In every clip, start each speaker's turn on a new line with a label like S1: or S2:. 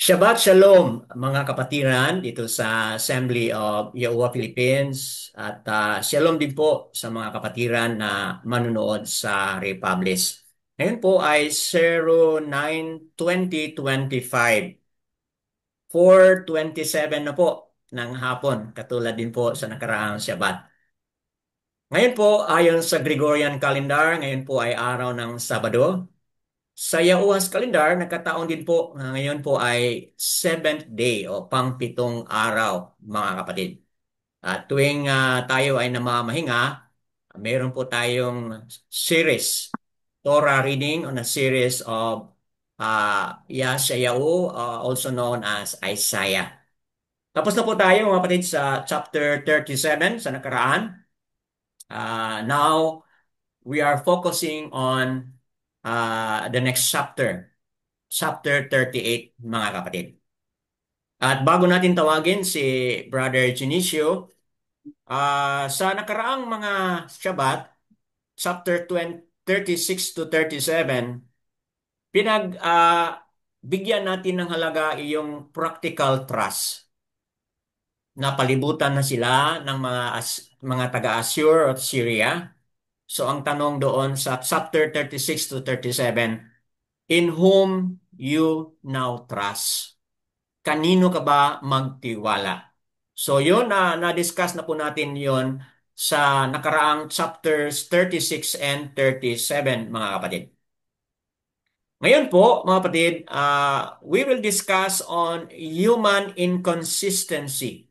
S1: Shabbat Shalom, mga kapatiran dito sa Assembly of Yahuwah Philippines at Shalom din po sa mga kapatiran na manunood sa Republis. Ngayon po ay 09/20/25, 4:27 na po ng hapon, katulad din po sa nakaraang Shabbat. Ngayon po, ayon sa Gregorian calendar, ngayon po ay araw ng Sabado. Sa Yahuas kalendar, nagkataon din po na ngayon po ay seventh day o pangpitong araw, mga kapatid. At tuwing tayo ay namamahinga, mayroon po tayong series, Torah reading on a series of Yeshayahu, also known as Isaiah. Tapos na po tayo mga kapatid sa chapter 37 sa nakaraan. Now, we are focusing on the next chapter. Chapter 38, mga kapatid. At bago natin tawagin si Brother Junicio, sa nakaraang mga Shabbat, chapter 20, 36 to 37, bigyan natin ng halaga iyong practical trust. Napalibutan na sila ng mga taga-Assur at Syria. So ang tanong doon sa chapter 36 to 37, in whom you now trust? Kanino ka ba magtiwala? So yun, na-discuss na po natin yun sa nakaraang chapters 36 and 37, mga kapatid. Ngayon po, mga kapatid, we will discuss on human inconsistency.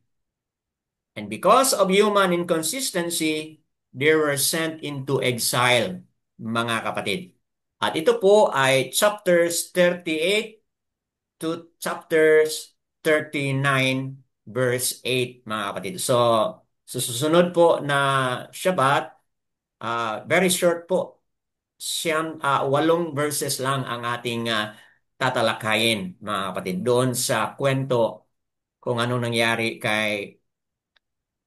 S1: And because of human inconsistency, they were sent into exile, mga kapatid. At ito po ay chapters 38 to chapters 39 verse 8, mga kapatid. So, sa susunod po na Shabbat, very short po. Walong verses lang ang ating tatalakayin, mga kapatid. Doon sa kwento kung ano nangyari kay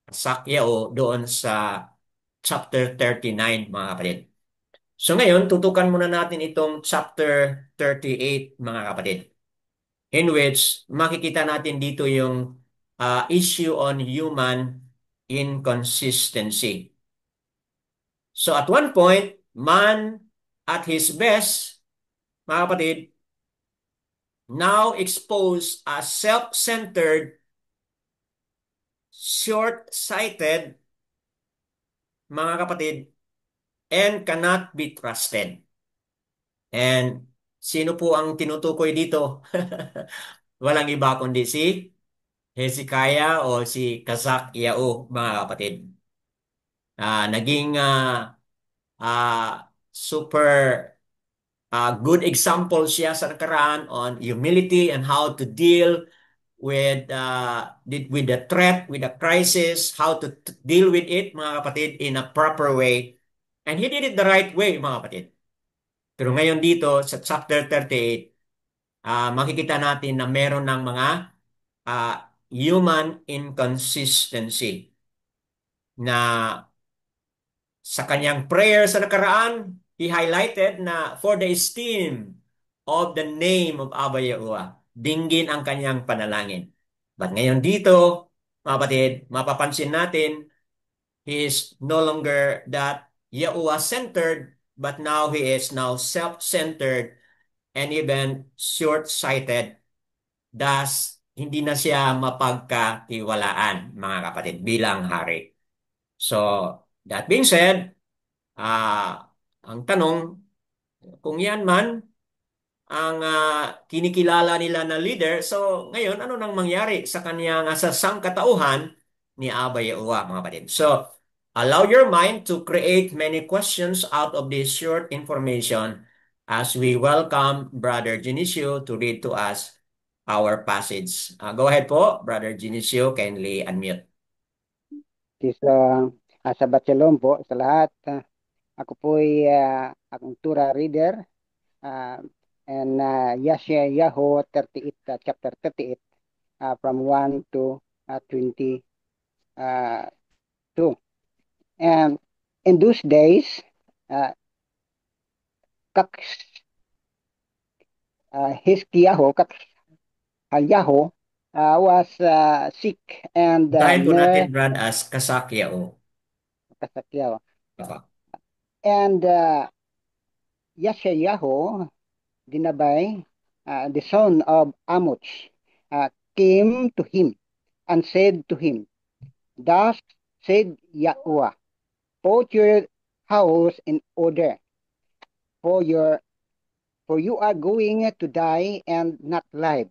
S1: Sakyao doon sa chapter 39, mga kapatid. So ngayon, tutukan muna natin itong chapter 38, mga kapatid, in which makikita natin dito yung issue on human inconsistency. So at one point, man at his best, mga kapatid, now exposed as self-centered, short-sighted, mga kapatid, and cannot be trusted. And sino po ang tinutukoy dito? Walang iba kundi si Hezekiah o si Kazak Yao, mga kapatid. Naging super good example siya sa nakaraan on humility and how to deal with the threat, with the crisis, how to deal with it, mga kapatid, in a proper way. And he did it the right way, mga kapatid. Pero ngayon dito sa chapter 38, makikita natin na meron ng mga uh, human inconsistency na sa kanyang prayer sa nakaraan, he highlighted na for the esteem of the name of Abba Yahuwah, dinggin ang kanyang panalangin. But ngayon dito, mga kapatid, mapapansin natin, he is no longer that Yahuwah-centered, but now he is now self-centered and even short-sighted. Thus, hindi na siya mapagkatiwalaan, mga kapatid, bilang hari. So, that being said, ang tanong, kung yan man ang kinikilala nila na leader, so ngayon, ano nang mangyari sa kanyang sa sangkatauhan ni Abba Yahuwah, mga kapatid? So, allow your mind to create many questions out of this short information as we welcome Brother Junicio to read to us our passage. Go ahead po, Brother Junicio, kindly unmute.
S2: Sa Sabat Shalom po sa lahat. Ako po ay akong Tura reader and Yeshayahu 38, chapter 38 from 1 to 22. And in those days, Hiskiyahu, Yahoo was sick and
S1: Basahin po natin,
S2: near
S1: Brad, as Kasakyao.
S2: Kasakyaw.
S1: Apa.
S2: And Yeshayahu, Dinabay, the son of Amoch, came to him and said to him, Thus said Yahweh, put your house in order, for your for you are going to die and not live.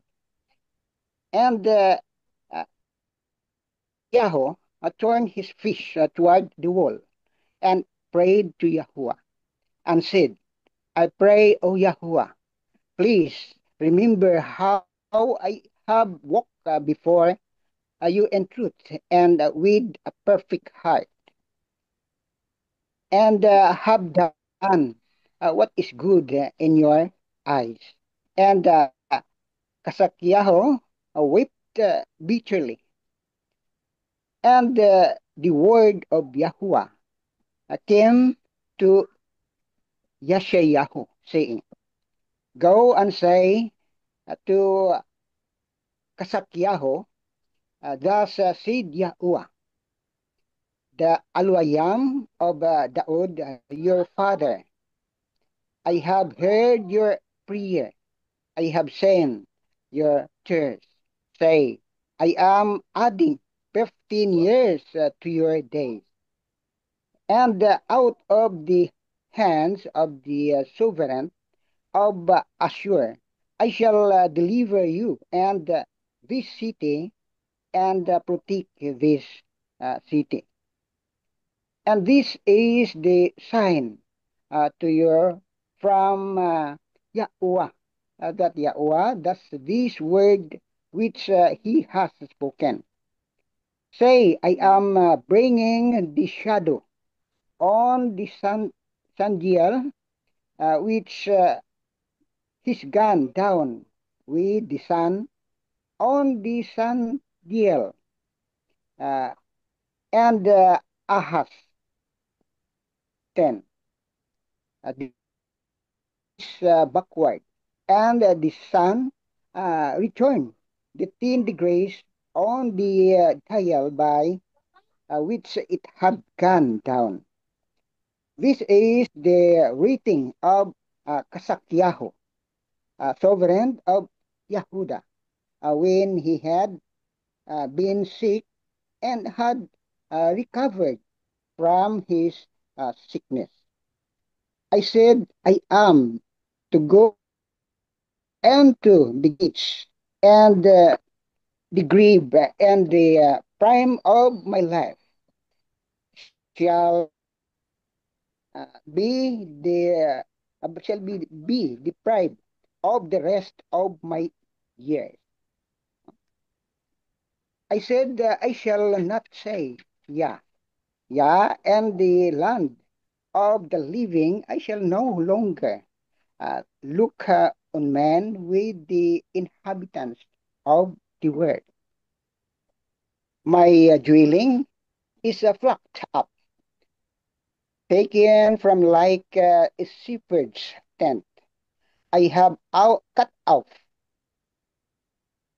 S2: And uh, Yahweh turned his face toward the wall and prayed to Yahweh and said, I pray, O Yahweh, please remember how I have walked before you in truth and with a perfect heart, and have done what is good in your eyes. And Kasakyaho wept bitterly. And the word of Yahuwah came to Yeshayahu, saying, Go and say to Kasakyahu, thus said Yahuwah, the Alwayam of Daud, your father. I have heard your prayer. I have seen your tears. Say, I am adding 15 years to your days. And out of the hands of the sovereign of Ashur, I shall deliver you and this city and protect this city. And this is the sign to you from Yahweh, that Yahweh, that's this word which he has spoken. Say, I am bringing the shadow on the Sandiel, which is gone down with the sun on the Sandiel, uh, and Ahaz 10. This backward. And the sun returned the 10 degrees on the dial by which it had gone down. This is the rating of Kasakyahu, sovereign of Yehuda, when he had been sick and had recovered from his sickness. I said, I am to go into the gates and the grave and the prime of my life shall be deprived of the rest of my years. I said, I shall not say, yeah, yeah, and the land of the living I shall no longer look on man with the inhabitants of the world. My dwelling is flocked up, taken from like a shepherd's tent. I have cut off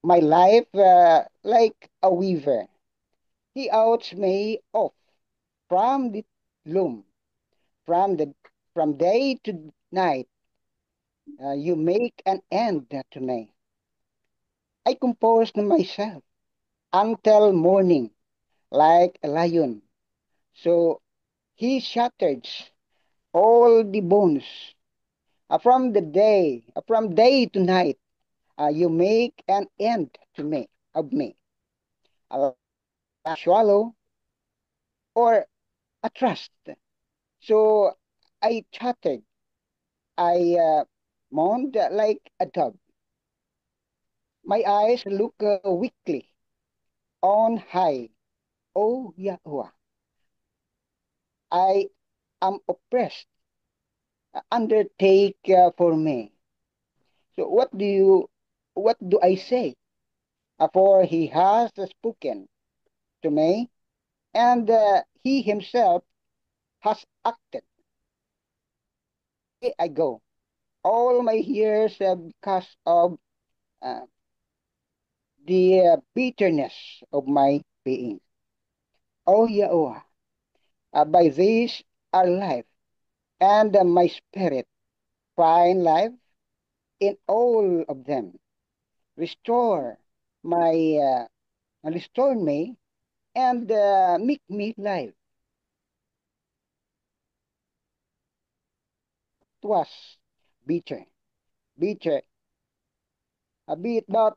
S2: my life like a weaver. He outs me off from the loom, from the from day to night. You make an end to me. I composed myself until morning, like a lion. So he shattered all the bones. From day to night, you make an end to me, of me, like a swallow or a trust. So I chattered, I moaned like a dog. My eyes look weakly on high. Oh Yahweh, I am oppressed. Undertake for me. So what do I say? For he has spoken to me, and he himself has acted. I go. All my years because of uh, the bitterness of my being. O Yahweh, by this our life and my spirit find life in all of them. Restore my restore me and make me live. It was bitter, bitter, a bit, but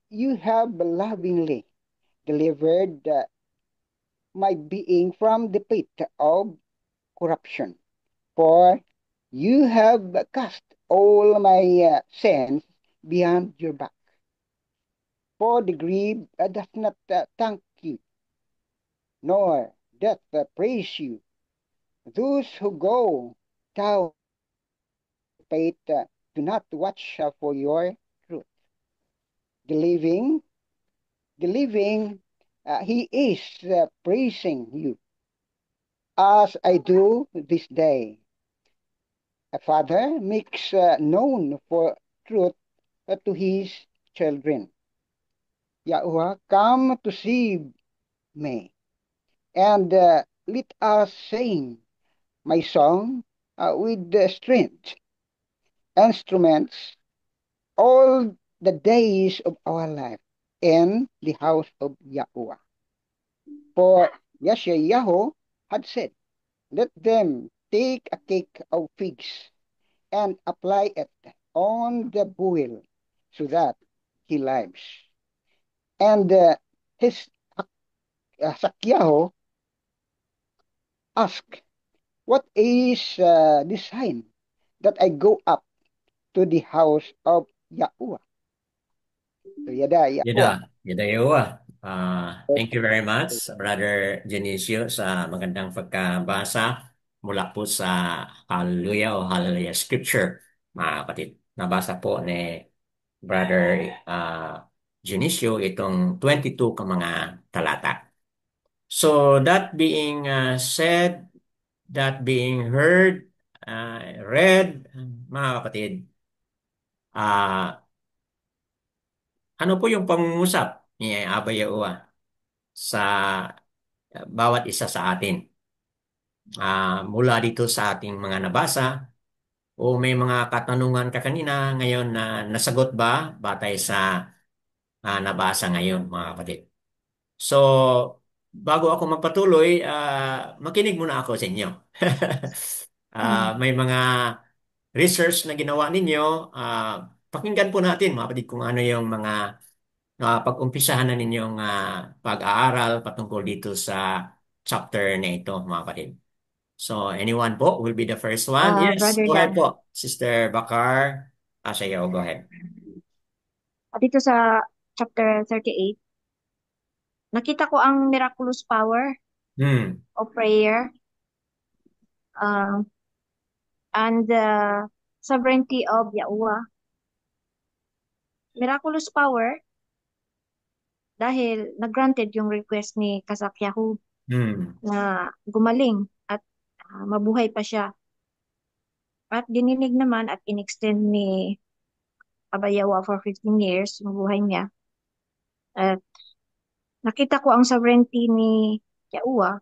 S2: you have lovingly delivered my being from the pit of corruption. For you have cast all my sins behind your back. For the grave does not thank you, nor doth praise you. Those who go down faith do not watch for your truth. The living, the living, he is praising you, as I do this day. A father makes known for truth to his children. Yahweh, come to see me, and let us sing my song with the strength instruments all the days of our life in the house of Yahweh. For Yeshayahu had said, let them take a cake of figs and apply it on the boil so that he lives. And his Sakyahu asked, what is the sign that I go up to the house of Yahweh? So yada
S1: Yada,
S2: Yahweh.
S1: yada yawa. Thank you very much, Brother Genesio, sa magandang pagkabasa mula po sa Hallelujah o Hallelujah Scripture, mga kapatid. Nabasa po ni Brother Genesio itong 22 ka mga talata. So that being said, that being heard, read, mga kapatid, ah ano po yung pangungusap ni Abba Yahuwah sa bawat isa sa atin? Mula dito sa ating mga nabasa o may mga katanungan ka kanina ngayon na nasagot ba batay sa nabasa ngayon, mga kapatid? So, bago ako magpatuloy, makinig muna ako sa inyo. May mga research na ginawa ninyo, pakinggan po natin, mga kapatid, kung ano yung mga pag-umpisahan na ninyong pag-aaral patungkol dito sa chapter na ito, mga kapatid. So, anyone po will be the first one? Yes,
S3: Brother
S1: go ahead
S3: Dan.
S1: po. Sister Bakar, Ashayo, go ahead.
S3: Dito sa chapter 38, nakita ko ang miraculous power
S1: Hmm.
S3: of prayer uh, and the sovereignty of Yahuwah. Miraculous power dahil nag-granted yung request ni Kasakyahu
S1: Hmm.
S3: na gumaling at mabuhay pa siya. At dininig naman at in-extend ni Abayawa for 15 years yung buhay niya. At nakita ko ang sovereignty ni Yahuwah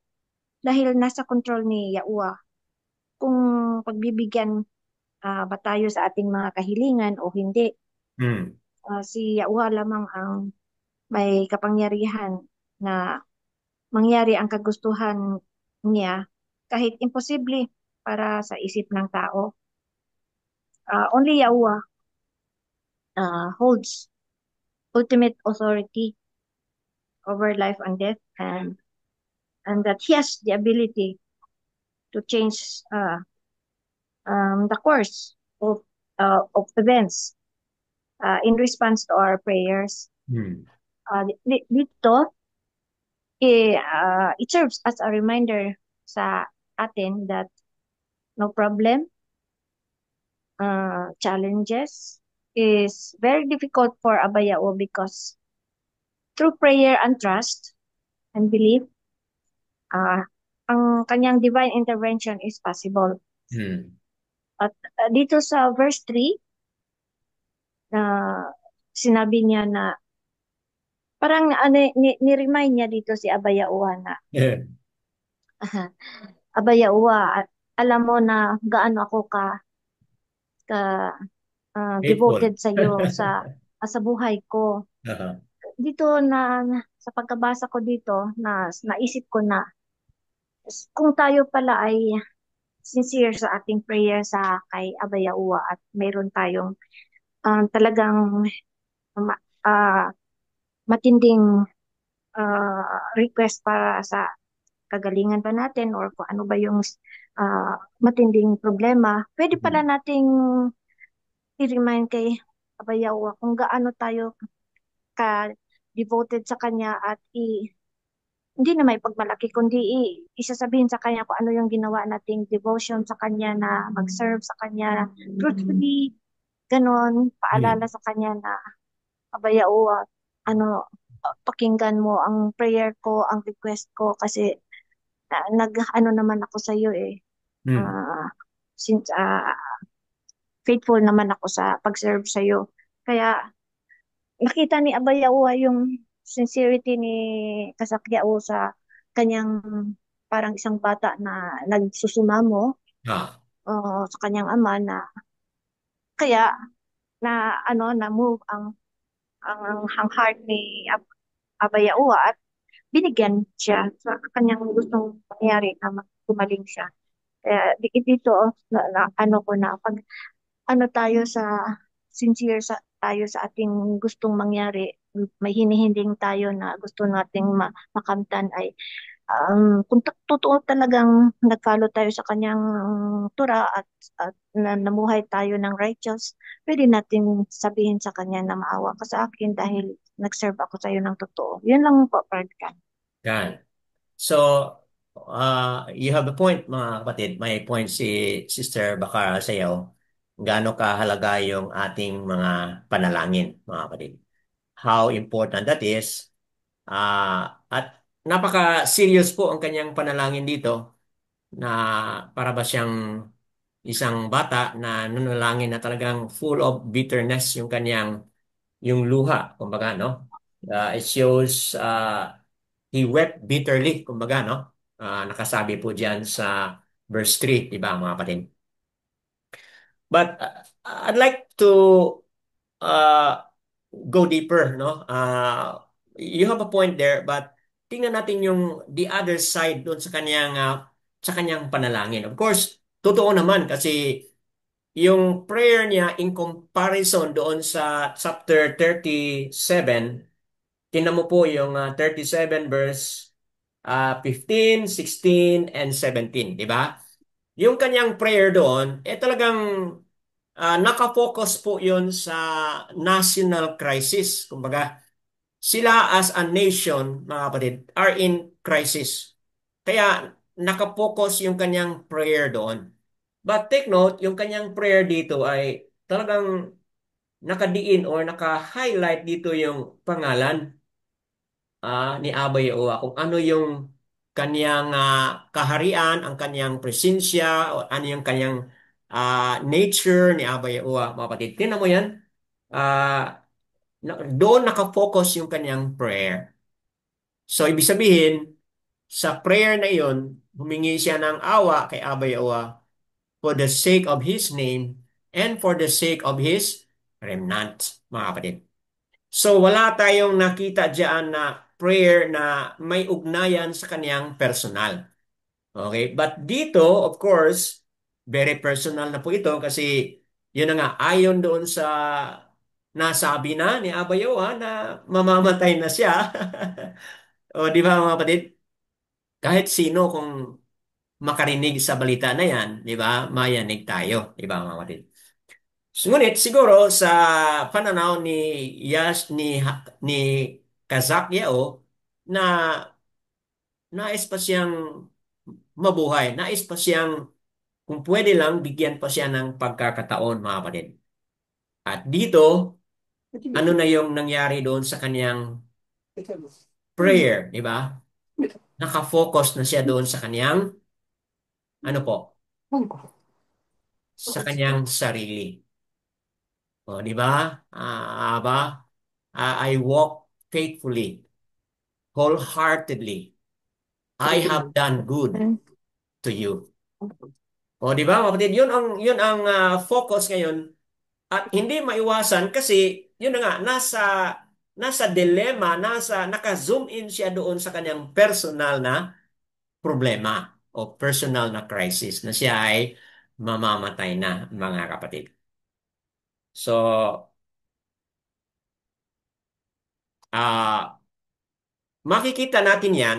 S3: dahil nasa control ni Yahuwah kung pagbibigyan ba tayo sa ating mga kahilingan o hindi.
S1: Hmm.
S3: Si Yahuwah lamang ang may kapangyarihan na mangyari ang kagustuhan niya kahit imposible para sa isip ng tao. Only Yahuwah holds ultimate authority over life and death, and that he has the ability to change the course of events in response to our prayers.
S1: Hmm.
S3: Dito, it serves as a reminder sa atin that no problem, challenges is very difficult for Abayao because through prayer and trust and belief, uh, ang kanyang divine intervention is possible.
S1: Hmm.
S3: At dito sa verse 3, sinabi niya na Parang ni-remind niya dito si Abayauwa na, Abayauwa, alam mo na gaano ako ka
S1: Faithful.
S3: devoted sa iyo sa buhay ko.
S1: Aha.
S3: Dito sa pagkabasa ko dito, naisip ko na kung tayo pala ay sincere sa ating prayer sa kay Abayauwa at mayroon tayong talagang ma- ah, matinding request para sa kagalingan ba natin or kung ano ba yung matinding problema, pwede pala
S1: Mhm.
S3: nating i-remind kay Abayawa kung gaano tayo ka-devoted sa kanya at hindi na may pagmalaki, kundi isasabihin sa kanya kung ano yung ginawa nating devotion sa kanya na mag-serve sa kanya truthfully, ganon, paalala
S1: Mhm.
S3: sa kanya na Abayawa, ano, pakinggan mo ang prayer ko, ang request ko kasi nag-ano naman ako sa iyo eh.
S1: Mhm.
S3: Ah, since faithful naman ako sa pag-serve sa iyo. Kaya nakita ni Abayawa yung sincerity ni Kasakyao sa kanyang parang isang bata na nagsusumamo
S1: Ah.
S3: sa kanyang ama na kaya na move ang heart ni Abayawa at binigyan siya sa kanyang gustong mangyari na gumaling siya. Kaya dito ano ko na pag ano tayo sincere tayo sa ating gustong mangyari, may hinihiling tayo na gusto nating makamtan ay kung totoo talagang nag-follow tayo sa kanyang tura at namuhay tayo ng righteous, pwede natin sabihin sa kanya na maawa ka sa akin dahil nag-serve ako sa iyo ng totoo. Yun lang po, Ferdinand.
S1: Yan. So, you have a point, mga kapatid. May point si Sister Bakara sayaw. Gaano kahalaga yung ating mga panalangin, mga kapatid. How important that is. At napaka-serious po ang kanyang panalangin dito na para ba siyang isang bata na nanalangin na talagang full of bitterness yung luha, kumbaga, no? It shows he wept bitterly, kumbaga, no? Nakasabi po diyan sa verse 3, di ba, mga kapatid? But I'd like to uh, go deeper, no? You have a point there, but tingnan natin yung the other side doon sa kanyang panalangin. Of course, totoo naman kasi yung prayer niya in comparison doon sa chapter 37, tingnan mo po yung 37 verse 15, 16, and 17, di ba? Yung kanyang prayer doon, talagang nakafocus po yun sa national crisis. Kumbaga, sila as a nation, mga kapatid, are in crisis. Kaya nakafocus yung kanyang prayer doon. But take note, yung kanyang prayer dito ay talagang nakadiin or naka-highlight dito yung pangalan ni Abba Yahuwah, kung ano yung kanyang kaharian, ang kanyang presensya, o ano yung kanyang nature ni Abba Yahuwah, mga kapatid. Tingnan mo yan. Ah, Doon nakafocus yung kanyang prayer. So, ibig sabihin, sa prayer na iyon, humingi siya ng awa kay Abba Yahuwah for the sake of His name and for the sake of His remnant, mga kapatid. So wala tayong nakita diyan na prayer na may ugnayan sa kaniyang personal. Okay? But dito, of course, very personal na po ito kasi yun na nga, ayon doon sa nasabi na ni Abayawa na mamamatay na siya. O di ba mga kapatid? Kahit sino kung makarinig sa balita na yan, di ba? Mayanig tayo, di ba mga kapatid? Ngunit siguro sa pananaw ni ni Kazak Yao na nais pa siyang mabuhay, nais pa siyang kung pwede lang bigyan pa siya ng pagkakataon, mga kapatid. At dito, ano na yung nangyari doon sa kanyang prayer, di ba? Nakafocus na siya doon sa kanyang ano po, sa kanyang sarili. O, di ba? Ba? I walk. faithfully, wholeheartedly. I have done good to you. O, di ba, mga kapatid? Yun ang focus ngayon. At hindi maiwasan kasi, yun na nga, nasa dilemma, naka-zoom in siya doon sa kanyang personal na problema o personal na crisis na siya ay mamamatay na, mga kapatid. So, ah makikita natin yan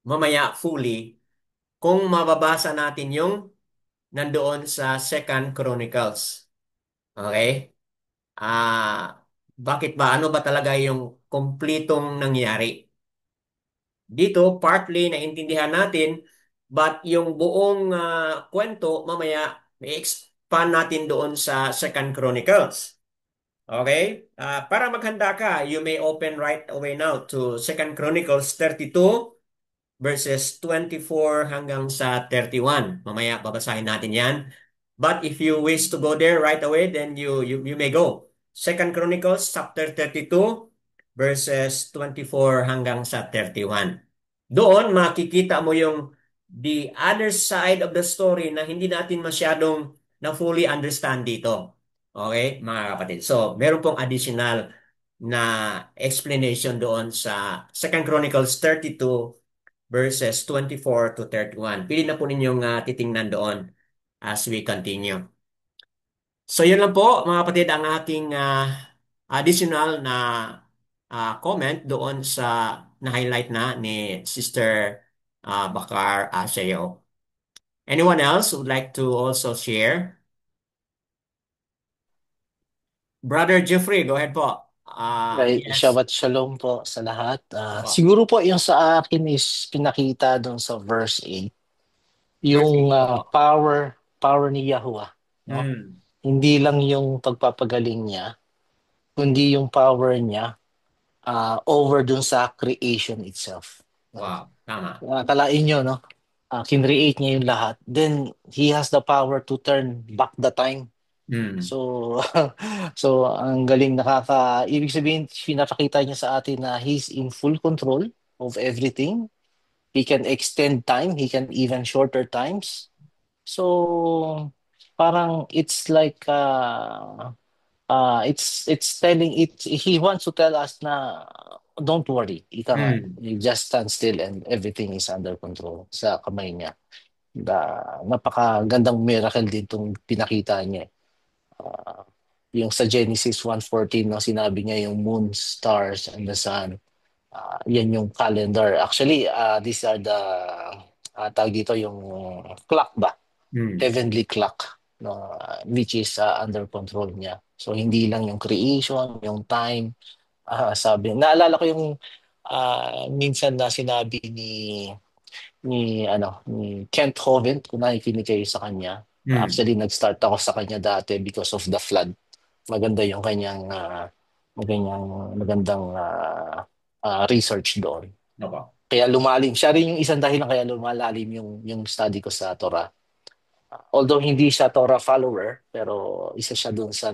S1: mamaya fully kung mababasa natin yung nandoon sa Second Chronicles. Okay? Bakit ba? Ano ba talaga yung kumplitong nangyari? Dito, partly naintindihan natin, but yung buong kwento, mamaya, i-expand natin doon sa Second Chronicles. Okay? Para maghanda ka, you may open right away now to Second Chronicles 32 verses 24 hanggang sa 31. Mamaya babasahin natin yan. But if you wish to go there right away, then you may go. Second Chronicles chapter 32 verses 24 hanggang sa 31. Doon makikita mo yung the other side of the story na hindi natin masyadong na fully understand dito. Okay, mga kapatid. So, meron pong additional na explanation doon sa Second Chronicles 32 verses 24 to 31. Pili na po ninyong titingnan doon as we continue. So yun lang po mga kapatid ang aking additional na comment doon sa na-highlight na ni Sister Bakar Aseo. Anyone else would like to also share? Brother Jeffrey, go ahead po.
S4: Right,
S1: Yes.
S4: Shabbat Shalom po sa lahat.
S1: Opo.
S4: Siguro po yung sa akin is pinakita doon sa verse 8,
S1: Verse
S4: yung
S1: 8 po.
S4: power ni Yahuwah, no?
S1: Hmm.
S4: Hindi lang yung pagpapagaling niya, kundi yung power niya over doon sa creation itself. No?
S1: Wow. Tama.
S4: Kalain nyo, no? Kinreate niya yung lahat. Then, he has the power to turn back the time.
S1: Hmm.
S4: So, so ang galing ibig sabihin, pinapakita niya sa atin na he's in full control of everything. He can extend time, he can even shorter times. So, parang it's like it's telling it he wants to tell us na don't worry, ika nga,
S1: Hmm.
S4: you just stand still and everything is under control sa kamay niya. Napakagandang miracle din itong pinakita niya. Uh, yung sa Genesis 1:14, no, sinabi niya yung moon, stars, and the sun. Yan yung calendar. Actually, these are the tawag dito yung clock ba?
S1: Hmm.
S4: Heavenly clock, no, which is under control niya. So hindi lang yung creation, yung time. Naalala ko yung minsan na sinabi ni Kent Hovind, kung nakikinig kayo sa kanya.
S1: Hmm.
S4: Actually, nag-start ako sa kanya dati because of the flood. Maganda yung kanyang magandang research doon.
S1: Opo.
S4: Kaya lumalim. Siya rin yung isang dahilan kaya lumalalim yung study ko sa Torah. Although hindi siya Torah follower, pero isa siya doon sa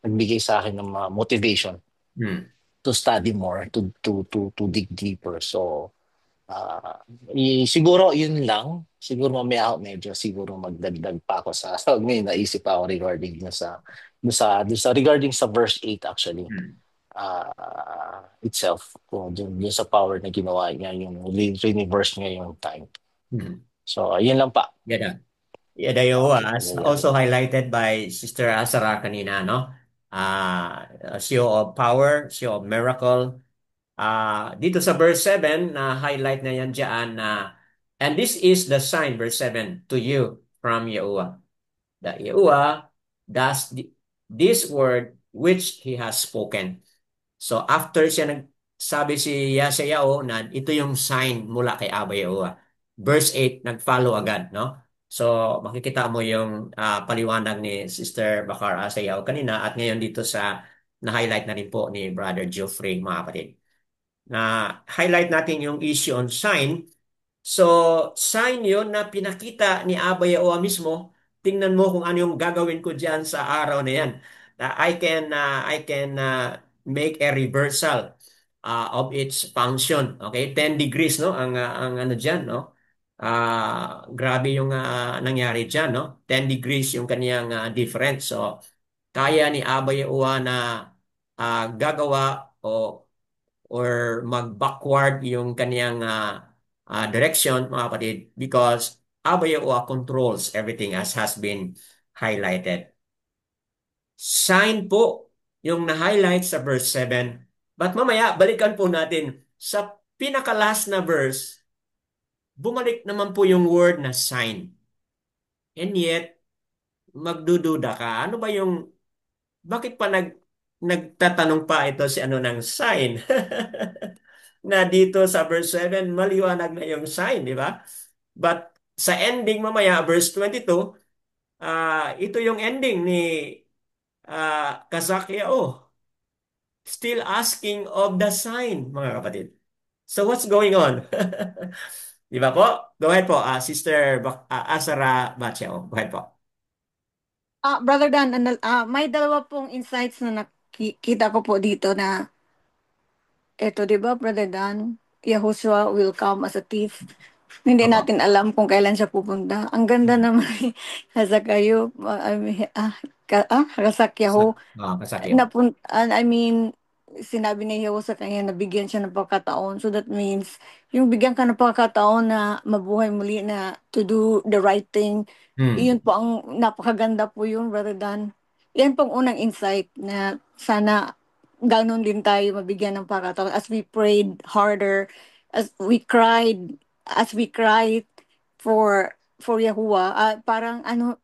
S4: nagbigay sa akin ng mga motivation
S1: Hmm.
S4: to study more, to dig deeper. So, siguro yun lang. Siguro mamaya ako medyo siguro magdagdag pa ako sa may naisip pa ako regarding dun sa regarding sa verse 8 actually
S1: Hmm.
S4: itself kung dun sa power na ginawa niya yung reverse niya yung time.
S1: Hmm.
S4: So yun lang pa.
S1: Yeah. Yadayo
S4: Okay.
S1: as also highlighted by Sister Asara kanina, no? A show of power, show of miracle. Dito sa verse 7, na highlight na yan dyan na, and this is the sign, verse 7, to you from Yahuwah. That Yahuwah does this word which He has spoken. So after siya nagsabi si Yesayao na ito yung sign mula kay Abba Yahuwah. Verse 8, nag-follow agad, no? So makikita mo yung paliwanag ni Sister Bakar Asayao kanina at ngayon dito sa na-highlight na rin po ni Brother Geoffrey, mga kapatid. Na highlight natin yung issue on sign. So sign yun na pinakita ni Abba Yahuwah mismo. Tingnan mo kung ano yung gagawin ko diyan sa araw na yan. I can make a reversal of its function. Okay, 10 degrees, no? Ang ano diyan, no? Grabe yung nangyari diyan, no? 10 degrees yung kaniyang difference. So, kaya ni Abay Uwa na gagawa or mag-backward yung kaniyang direction, mga kapatid, because Abay Uwa controls everything as has been highlighted. Sign po yung na-highlight sa verse 7. But mamaya, balikan po natin sa pinaka-last na verse, bumalik naman po yung word na sign. And yet, magdududa ka. Ano ba yung, bakit pa nagtatanong pa ito si ano ng sign? Na dito sa verse 7, maliwanag na yung sign, di ba? But sa ending mamaya, verse 22, ito yung ending ni Kazakyao. Still asking of the sign, mga kapatid. So what's going on? Di ba po? Go ahead po, Sister Asara Bacheo. Go ahead po.
S5: Brother Dan, may dalawa pong insights na nakita ko po dito na eto, 'di ba, Brother Dan? Yahushua will come as a thief. Hindi
S1: Opo.
S5: natin alam kung kailan siya pupunta. Ang ganda naman ni Hazakayo, Hazakyahu,
S1: Kasakyo.
S5: I mean, sinabi ni Yahweh sa kanya na bigyan siya ng pagkataon. So that means, yung bigyan ka ng pagkataon na mabuhay muli na to do the right thing,
S1: Hmm.
S5: iyon po ang napakaganda po yun, Brother Dan. Yan pong unang insight na sana ganon din tayo mabigyan ng pagkataon as we prayed harder, as we cried for Yahuwah. Parang ano,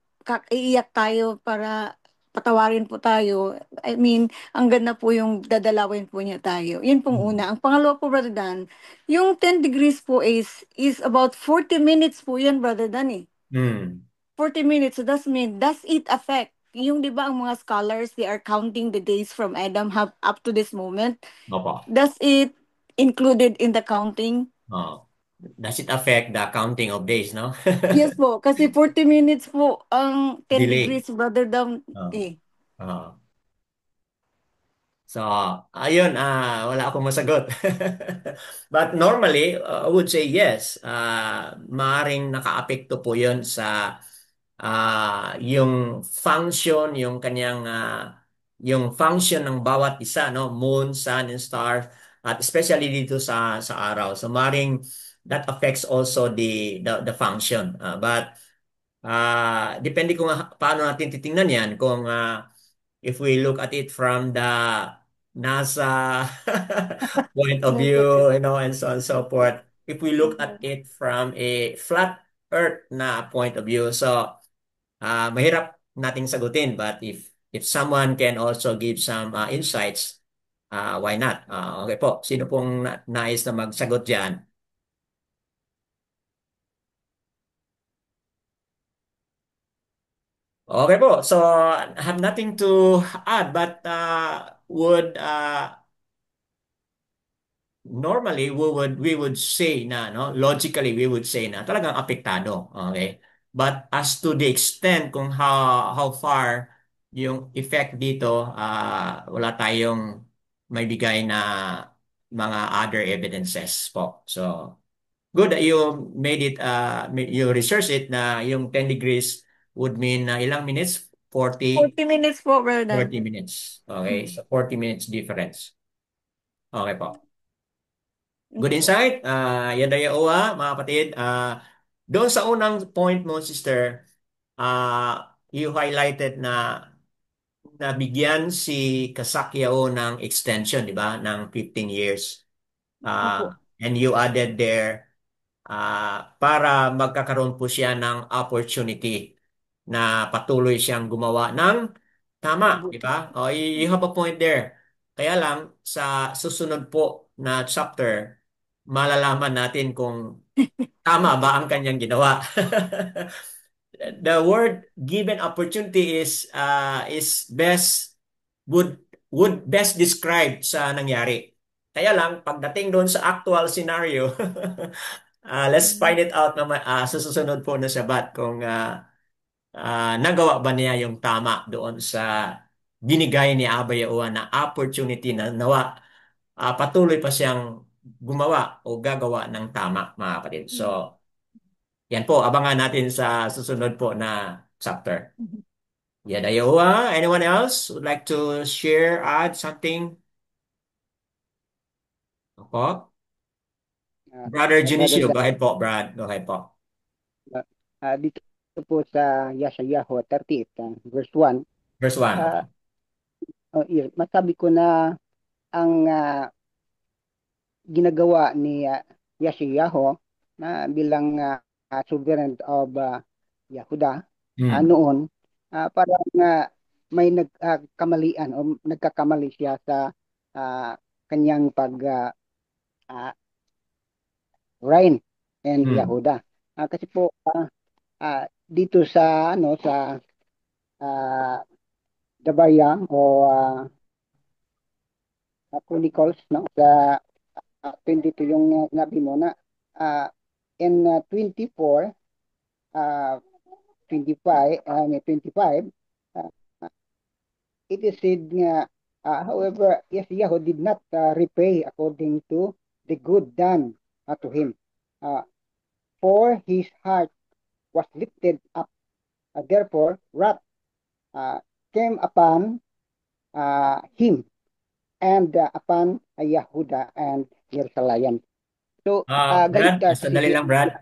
S5: iiyak tayo para patawarin po tayo. I mean, ang ganda po yung dadalawin po niya tayo. Yun pong
S1: Hmm.
S5: una. Ang pangalawa po, Brother Dan, yung 10 degrees po is about 40 minutes po yan, Brother Dan eh.
S1: Hmm.
S5: 40 minutes. So that's mean, does it affect? Yung di ba ang mga scholars, they are counting the days from Adam up to this moment.
S1: Opo.
S5: Does it included in the counting?
S1: Oh. Does it affect the counting of days, no?
S5: Yes po, kasi 40 minutes po ang 10
S1: Delay.
S5: degrees Brother Dan
S1: Oh.
S5: eh.
S1: Oh. So, ayun, wala akong masagot. But normally, I would say yes. Maaring nakaapekto po yun sa yung function, yung function ng bawat isa, no? Moon, sun, and stars, at especially dito sa araw. So, maaring that affects also the function. But depende kung paano natin titingnan yan. Kung if we look at it from the NASA point of view, and so on and so forth. If we look at it from a flat Earth na point of view, so mahirap nating sagutin. But if someone can also give some insights, why not? Okay po, sino pong nais na magsagot diyan? Okay po. So, I have nothing to add, but would normally we would say na, no, logically we would say na talagang apektado. Okay? But as to the extent kung how far yung effect dito, wala tayong may bigay na mga other evidences po. So, good that you made it, you researched it na yung 10 degrees would mean ilang minutes? 40,
S5: 40 minutes po, Brother Dan.
S1: 40 minutes. Okay, so 40 minutes difference. Okay po. Good
S5: Opo.
S1: insight. Yan daw yung uwa, mga kapatid. Doon sa unang point mo, sister, you highlighted na nabigyan si Kasakiao ng extension, di ba? Ng 15 years.
S5: Opo.
S1: And you added there para magkakaroon po siya ng opportunity na patuloy siyang gumawa ng tama, di
S5: Mabuti.
S1: ba? Oh, you have a point there. Kaya lang, sa susunod po na chapter, malalaman natin kung tama ba ang kanyang ginawa. The word given opportunity is best would best describe sa nangyari. Kaya lang, pagdating doon sa actual scenario, let's find it out naman sa susunod po na Sabat kung nagawa ba niya yung tama doon sa binigay ni Abba Yahuwah na opportunity na nawa patuloy pa siyang gumawa o gagawa ng tama, mga kapatid. So, yan po, abangan natin sa susunod po na chapter. Yada Yahuwah, anyone else would like to share, add something? Opo. Brother
S2: Brother
S1: Junicio,
S2: Dan,
S1: go ahead po, Brad. Go ahead po.
S2: dito po sa Yeshayahu 38, verse 1,
S1: Verse 1.
S2: uh, masabi ko na ang ginagawa ni Yeshayahu na bilang sovereign of Yehuda
S1: Hmm.
S2: noon, parang may nagkamalian o nagkakamali siya sa kanyang pag reign and Yehuda. Kasi po dito sa Dabaya o Chronicles, no, sa 22 yung nabi mo na in 24 25 uh, it is said nga however Yeshayahu did not repay according to the good done to him, for his heart was lifted up, therefore wrath came upon him and upon Yehuda and Jerusalem. So galit
S1: Brad, sandali
S2: si
S1: lang, Brad.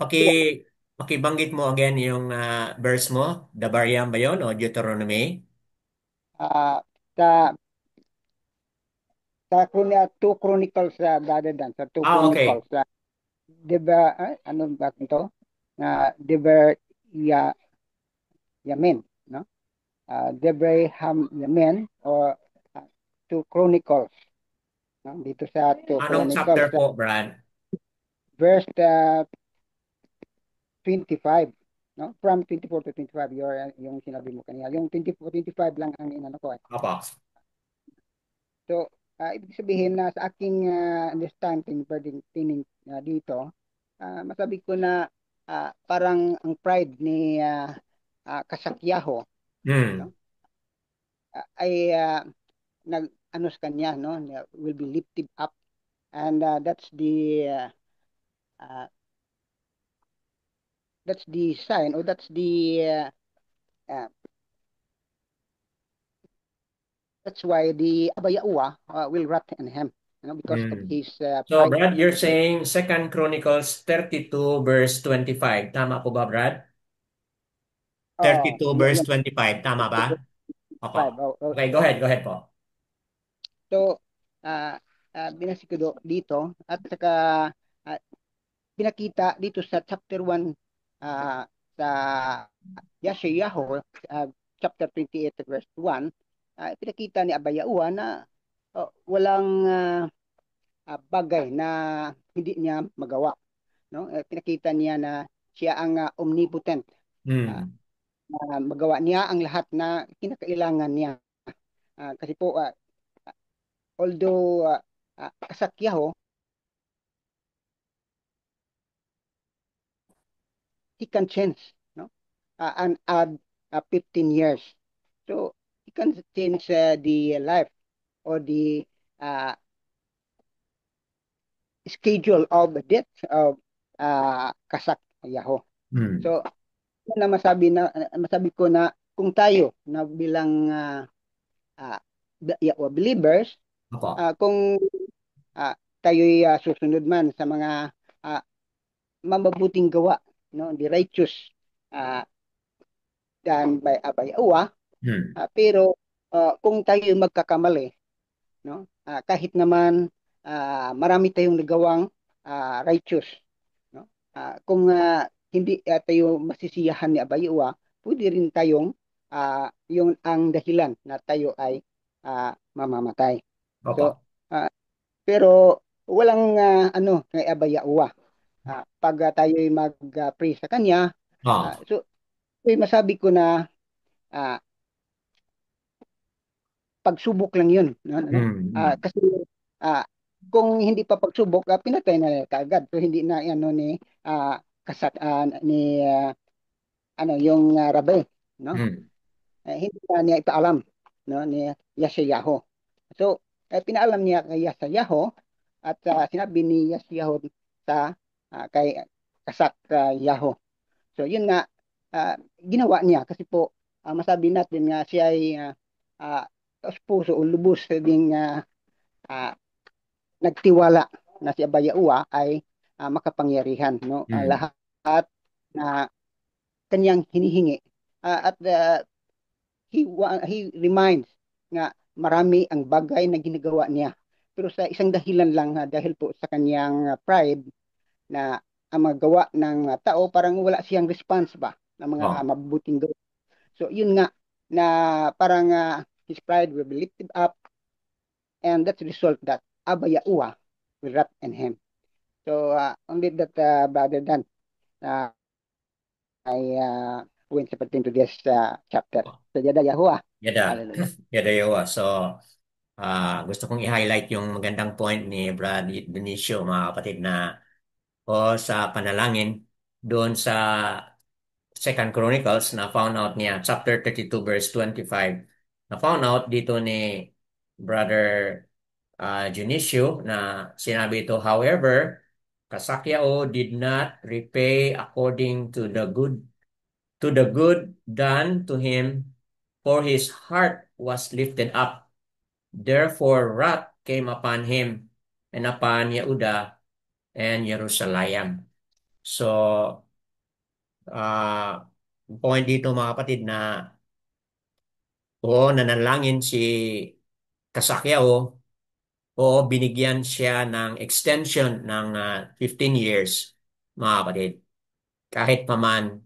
S1: Pakibanggit mo again yung verse mo. Dabariam ba yun o Deuteronomy?
S2: sa two Chronicles rather than sa two
S1: Okay.
S2: Chronicles diba ano ba ito Deber Yamin, no, Debre Yamin or two Chronicles, no? Dito sa two
S1: Anong
S2: Chronicles
S1: chapter po, Brad?
S2: verse 25, no, from 24 to 25 yung sinabi mo kanina, yung 24 25 lang ang inano ko.
S1: Opo.
S2: So, ibig sabihin na sa aking understanding pertaining dito, masabi ko na parang ang pride ni Kasakyaho, no, ay nag ano sa kanya, no, will be lifted up, and that's the sign, or uh, that's why the Abayawa will wrath on him, you know, because of his
S1: So,
S2: pride.
S1: Brad, you're saying Second Chronicles 32 verse 25. Tama po ba, Brad? 32 verse
S2: Yung
S1: 25. Tama ba? Opo.
S2: 5.
S1: Okay, go ahead. Go ahead po.
S2: So, binasi ko dito, at saka uh, pinakita dito sa chapter 1 sa Yeshayahu, chapter 28 verse 1, pinakita ni Abayawa na walang bagay na hindi niya magawa, no? Pinakita niya na siya ang omnipotent, magawa niya ang lahat na kinakailangan niya, kasi po although Kasakyaho, he can change, no, and add 15 years, so he can change the life or the schedule of the death of Kasakyaho. So na masabi ko na kung tayo na bilang believers, kung tayo'y susunod man sa mga mabubuting gawa, no, the righteous done by Abayawa, pero kung tayo magkakamali, no, kahit naman marami tayong nagawang righteous, no, kung hindi tayo masisiyahan ni Abayawa, pwede rin tayong yung ang dahilan na tayo ay mamamatay. So pero walang ano kay Abayawa, pag tayo'y mag-pray sa kanya, so masabi ko na pagsubok lang yun, no? Kasi kung hindi pa pagsubok, pinatay na kaagad, so hindi na ano ni ni ano yung rabe, no, hindi na niya ipaalam no, ni Yeshayahu. So, pinaalam niya kay Yeshayahu at sinabi ni Yeshayahu sa kay Kasak Yaho. So, yun nga, ginawa niya kasi po masabi natin nga siya ay uh, puso o lubos ding uh, nagtiwala na si Abayaoa ay makapangyarihan, no?
S1: Mm.
S2: Lahat na kanyang hinihingi at he reminds nga marami ang bagay na ginagawa niya. Pero sa isang dahilan lang dahil po sa kanyang pride na ang magawa ng tao parang wala siyang response ba ng mga
S1: Oh.
S2: mabubuting gawa. So yun nga na parang his pride will be lifted up and that's the result that Abayaoa will rot in him. So only that Brother Dan I went to this chapter. So Yada Yahuwah.
S1: Yada.
S2: Hallelujah.
S1: Yada Yowa. So, gusto kong i-highlight yung magandang point ni Brad Benicio, mga kapatid, na sa panalangin doon sa Second Chronicles na found out niya, chapter 32, verse 25, na found out dito ni Brother Junicio na sinabi ito, however, Kasakyao did not repay according to the good done to him, for his heart was lifted up. Therefore wrath came upon him and upon Yehuda and Jerusalem. So, point dito mga kapatid na nanalangin si Kasakyao, binigyan siya ng extension ng 15 years, mga kapatid. Kahit paman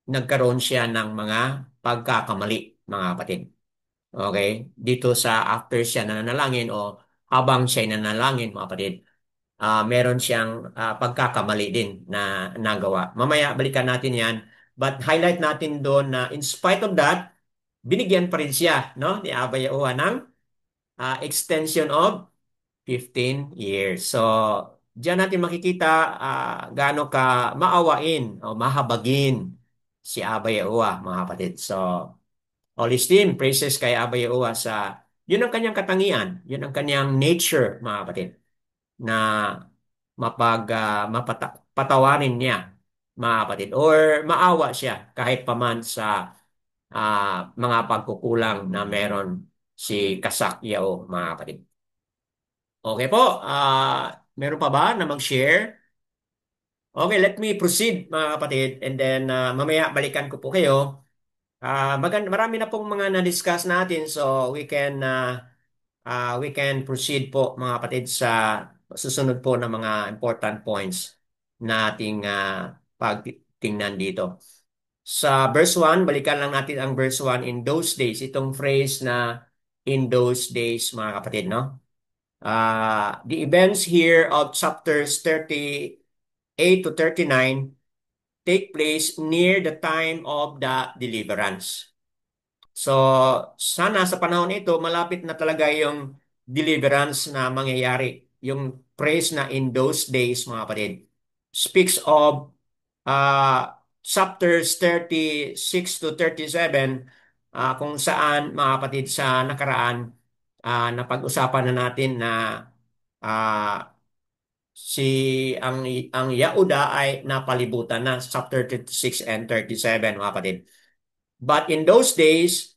S1: nagkaroon siya ng mga pagkakamali, mga kapatid. Okay? Dito sa after siya nananalangin o habang siya nananalangin, mga kapatid, meron siyang pagkakamali din na nagawa. Mamaya balikan natin yan. But highlight natin doon na in spite of that, binigyan pa rin siya, no, ni Abay Yahuwah ng extension of 15 years. So, diyan natin makikita gaano ka maawain o mahabagin si Abay Yahuwah, mga kapatid. So, all esteem, praises kay Abay Yahuwah sa yun ang kanyang katangian, yun ang kanyang nature, mga kapatid, na patawarin niya, mga kapatid, or maawa siya kahit paman sa mga pagkukulang na meron si Kasakyao, mga kapatid. Okay po, meron pa ba na mag-share? Okay, let me proceed, mga kapatid, and then mamaya balikan ko po kayo. Marami na pong mga na-discuss natin, so we can proceed po, mga kapatid, sa susunod po na mga important points na ating pagtingnan dito. Sa verse 1, balikan lang natin ang verse 1, in those days, itong phrase na in those days, mga kapatid, no? The events here of chapters 38 to 39 take place near the time of the deliverance. So, sana sa panahon ito, malapit na talaga yung deliverance na mangyayari. Yung phrase na in those days, mga kapatid, speaks of chapters 36 to 37, kung saan, mga kapatid, sa nakaraan, napag-usapan na natin na ah, si ang Yahuda ay napalibutan na, chapter 36 and 37, mga kapatid. But in those days,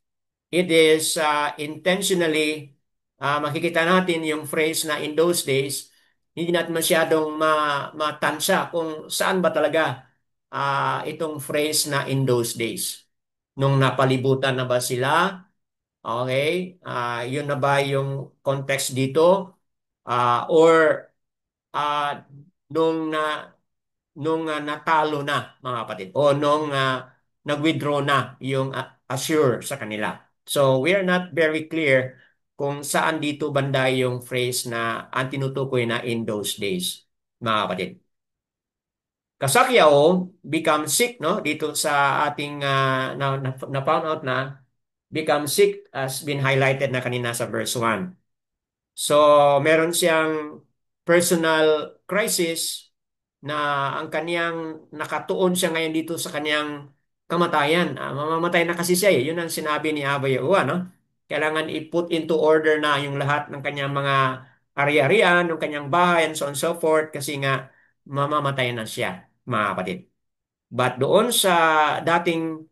S1: it is intentionally, makikita natin yung phrase na in those days, hindi natin masyadong matansya kung saan ba talaga itong phrase na in those days. Nung napalibutan na ba sila? Okay? Yun na ba yung context dito? Or uh, nung na natalo na, mga kapatid, o nung nag-withdraw na yung Assure sa kanila. So we are not very clear kung saan dito banda yung phrase na ang tinutukoy na in those days, mga kapatid. Kasakyao become sick, no, dito sa ating na found out na become sick as been highlighted na kanina sa verse 1. So meron siyang personal crisis na ang kaniyang nakatuon siya ngayon dito sa kaniyang kamatayan. Mamamatay na kasi siya eh. Yun ang sinabi ni Aba Yahuwah, no? Kailangan i-put into order na yung lahat ng kanyang mga ari-arian, ng kanyang bahay, and so on and so forth, kasi nga mamamatay na siya, mga kapatid. But doon sa dating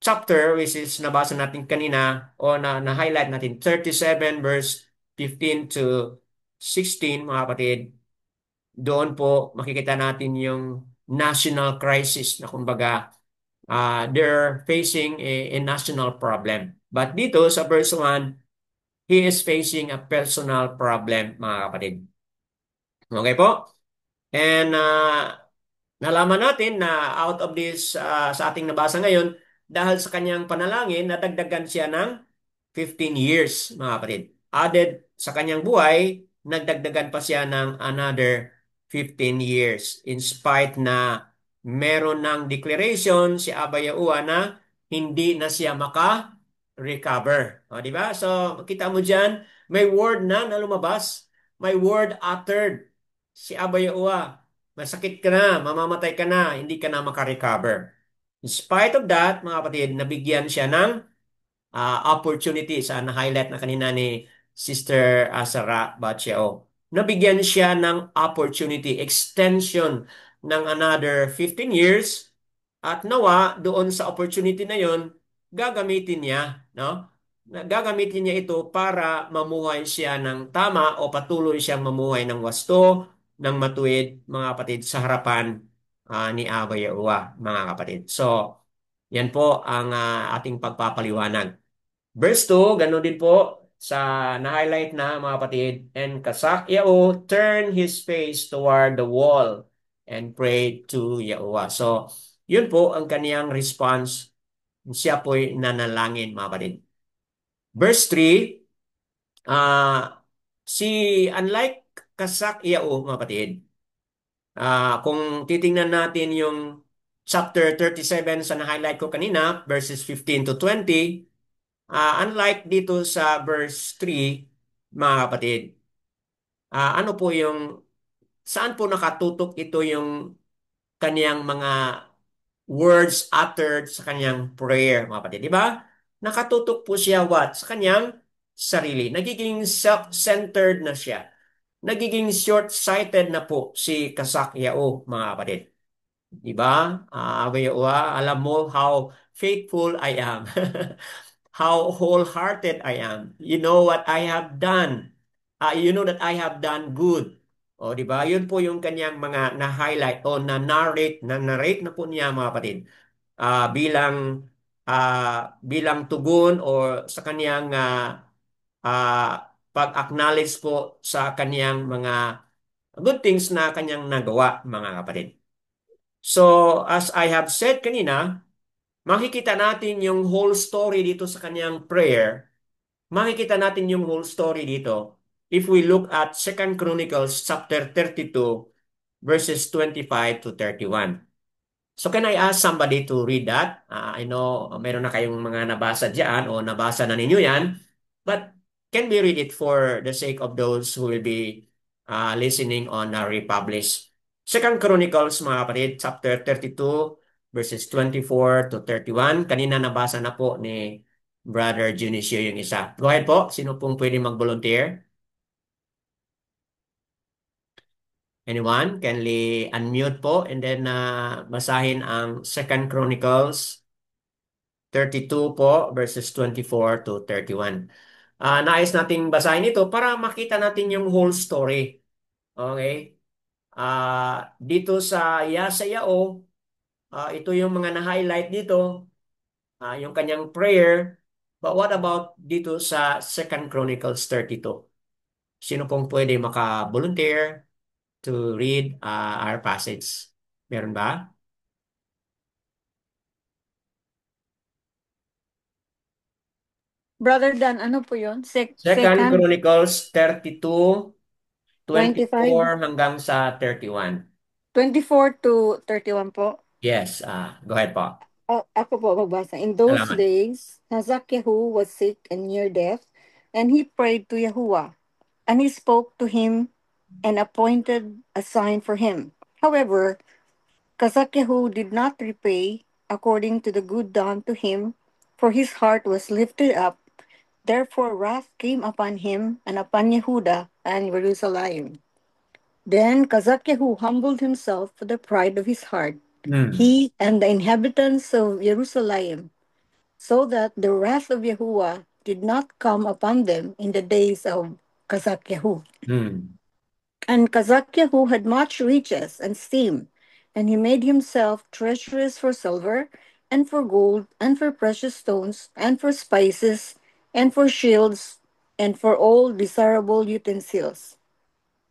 S1: chapter, which is nabasa natin kanina, o na-highlight natin, 37 verse 15 to 16, mga kapatid, doon po makikita natin yung national crisis na kumbaga they're facing a national problem. But dito sa verse 1, he is facing a personal problem, mga kapatid. Okay po? And nalaman natin na out of this sa ating nabasa ngayon, dahil sa kanyang panalangin, nadagdagan siya ng 15 years, mga kapatid. Added sa kanyang buhay, nagdagdagan pa siya ng another 15 years. In spite na meron ng declaration si Aba Yahuwah na hindi na siya maka-recover. O, di ba? So, kita mo dyan, may word na lumabas. May word uttered si Aba Yahuwah. Masakit ka na, mamamatay ka na, hindi ka na maka-recover. In spite of that, mga kapatid, nabigyan siya ng opportunity sa na-highlight na kanina ni Sister Sarah Bacheo. Nabigyan siya ng opportunity, extension ng another 15 years at nawa doon sa opportunity na yon gagamitin niya, no? Gagamitin niya ito para mamuhay siya ng tama o patuloy siyang mamuhay ng wasto, ng matuwid, mga kapatid, sa harapan ni Aba Yahuwah, mga kapatid. So, yan po ang ating pagpapaliwanag. Verse 2, gano'n din po sa na-highlight na mga kapatid. And Kasakyaw turned his face toward the wall and prayed to Yahuwah. So, yun po ang kaniyang response. Siya po'y nanalangin, mga kapatid. Verse 3, si unlike Kasakyaw, mga kapatid, kung titingnan natin yung chapter 37 sa na-highlight ko kanina, verses 15 to 20, unlike dito sa verse 3, mga kapatid, ano po yung, saan po nakatutok ito yung kaniyang mga words uttered sa kaniyang prayer, mga kapatid, di ba? Nakatutok po siya what? Sa kaniyang sarili. Nagiging self-centered na siya. Nagiging short-sighted na po si Kasakyao, mga kapatid. Di ba? Alam mo how faithful I am. How wholehearted I am. You know what I have done. You know that I have done good. O, di ba? Yun po yung kanyang mga na-highlight o na-narrate na po niya, mga kapatid. Bilang tugon o sa kanyang pag-acknowledge po sa kanyang mga good things na kanyang nagawa, mga kapatid. So, as I have said kanina, makikita natin yung whole story dito sa kanyang prayer. Makikita natin yung whole story dito if we look at 2 Chronicles chapter 32 verses 25 to 31. So can I ask somebody to read that? I know meron na kayong mga nabasa diyan o nabasa na ninyo yan. But can we read it for the sake of those who will be listening on republish? 2 Chronicles, mga kapatid, chapter 32, verses 24 to 31. Kanina nabasa na po ni Brother Junicio yung isa. Go ahead po. Sino pong pwede mag-volunteer? Anyone? Kindly unmute po and then basahin ang 2 Chronicles 32 po, verses 24 to 31. Nais nating basahin ito para makita natin yung whole story. Okay? Dito sa Yasayao, ito yung mga na-highlight dito, yung kanyang prayer. But what about dito sa 2 Chronicles 32? Sino pong pwede maka-volunteer to read our passage? Meron ba?
S5: Brother Dan, ano po yun?
S1: 2
S5: Second,
S1: Chronicles 32,
S5: 25,
S1: 24 hanggang sa 31.
S5: 24 to 31 po.
S1: Yes, go ahead po.
S5: Ako po magbasa. In those
S1: Salamat.
S5: days, Hezekiah was sick and near death, and he prayed to Yahuwah, and he spoke to him and appointed a sign for him. However, Hezekiah did not repay according to the good done to him, for his heart was lifted up. Therefore wrath came upon him and upon Yehuda and Jerusalem. Then Kazakyahu humbled himself for the pride of his heart,
S1: Hmm.
S5: he and the inhabitants of Jerusalem, so that the wrath of Yahuwah did not come upon them in the days of Kazakyahu.
S1: Hmm.
S5: And Kazakyahu had much riches and steam, and he made himself treasuries for silver, and for gold, and for precious stones, and for spices, and for shields, and for all desirable utensils,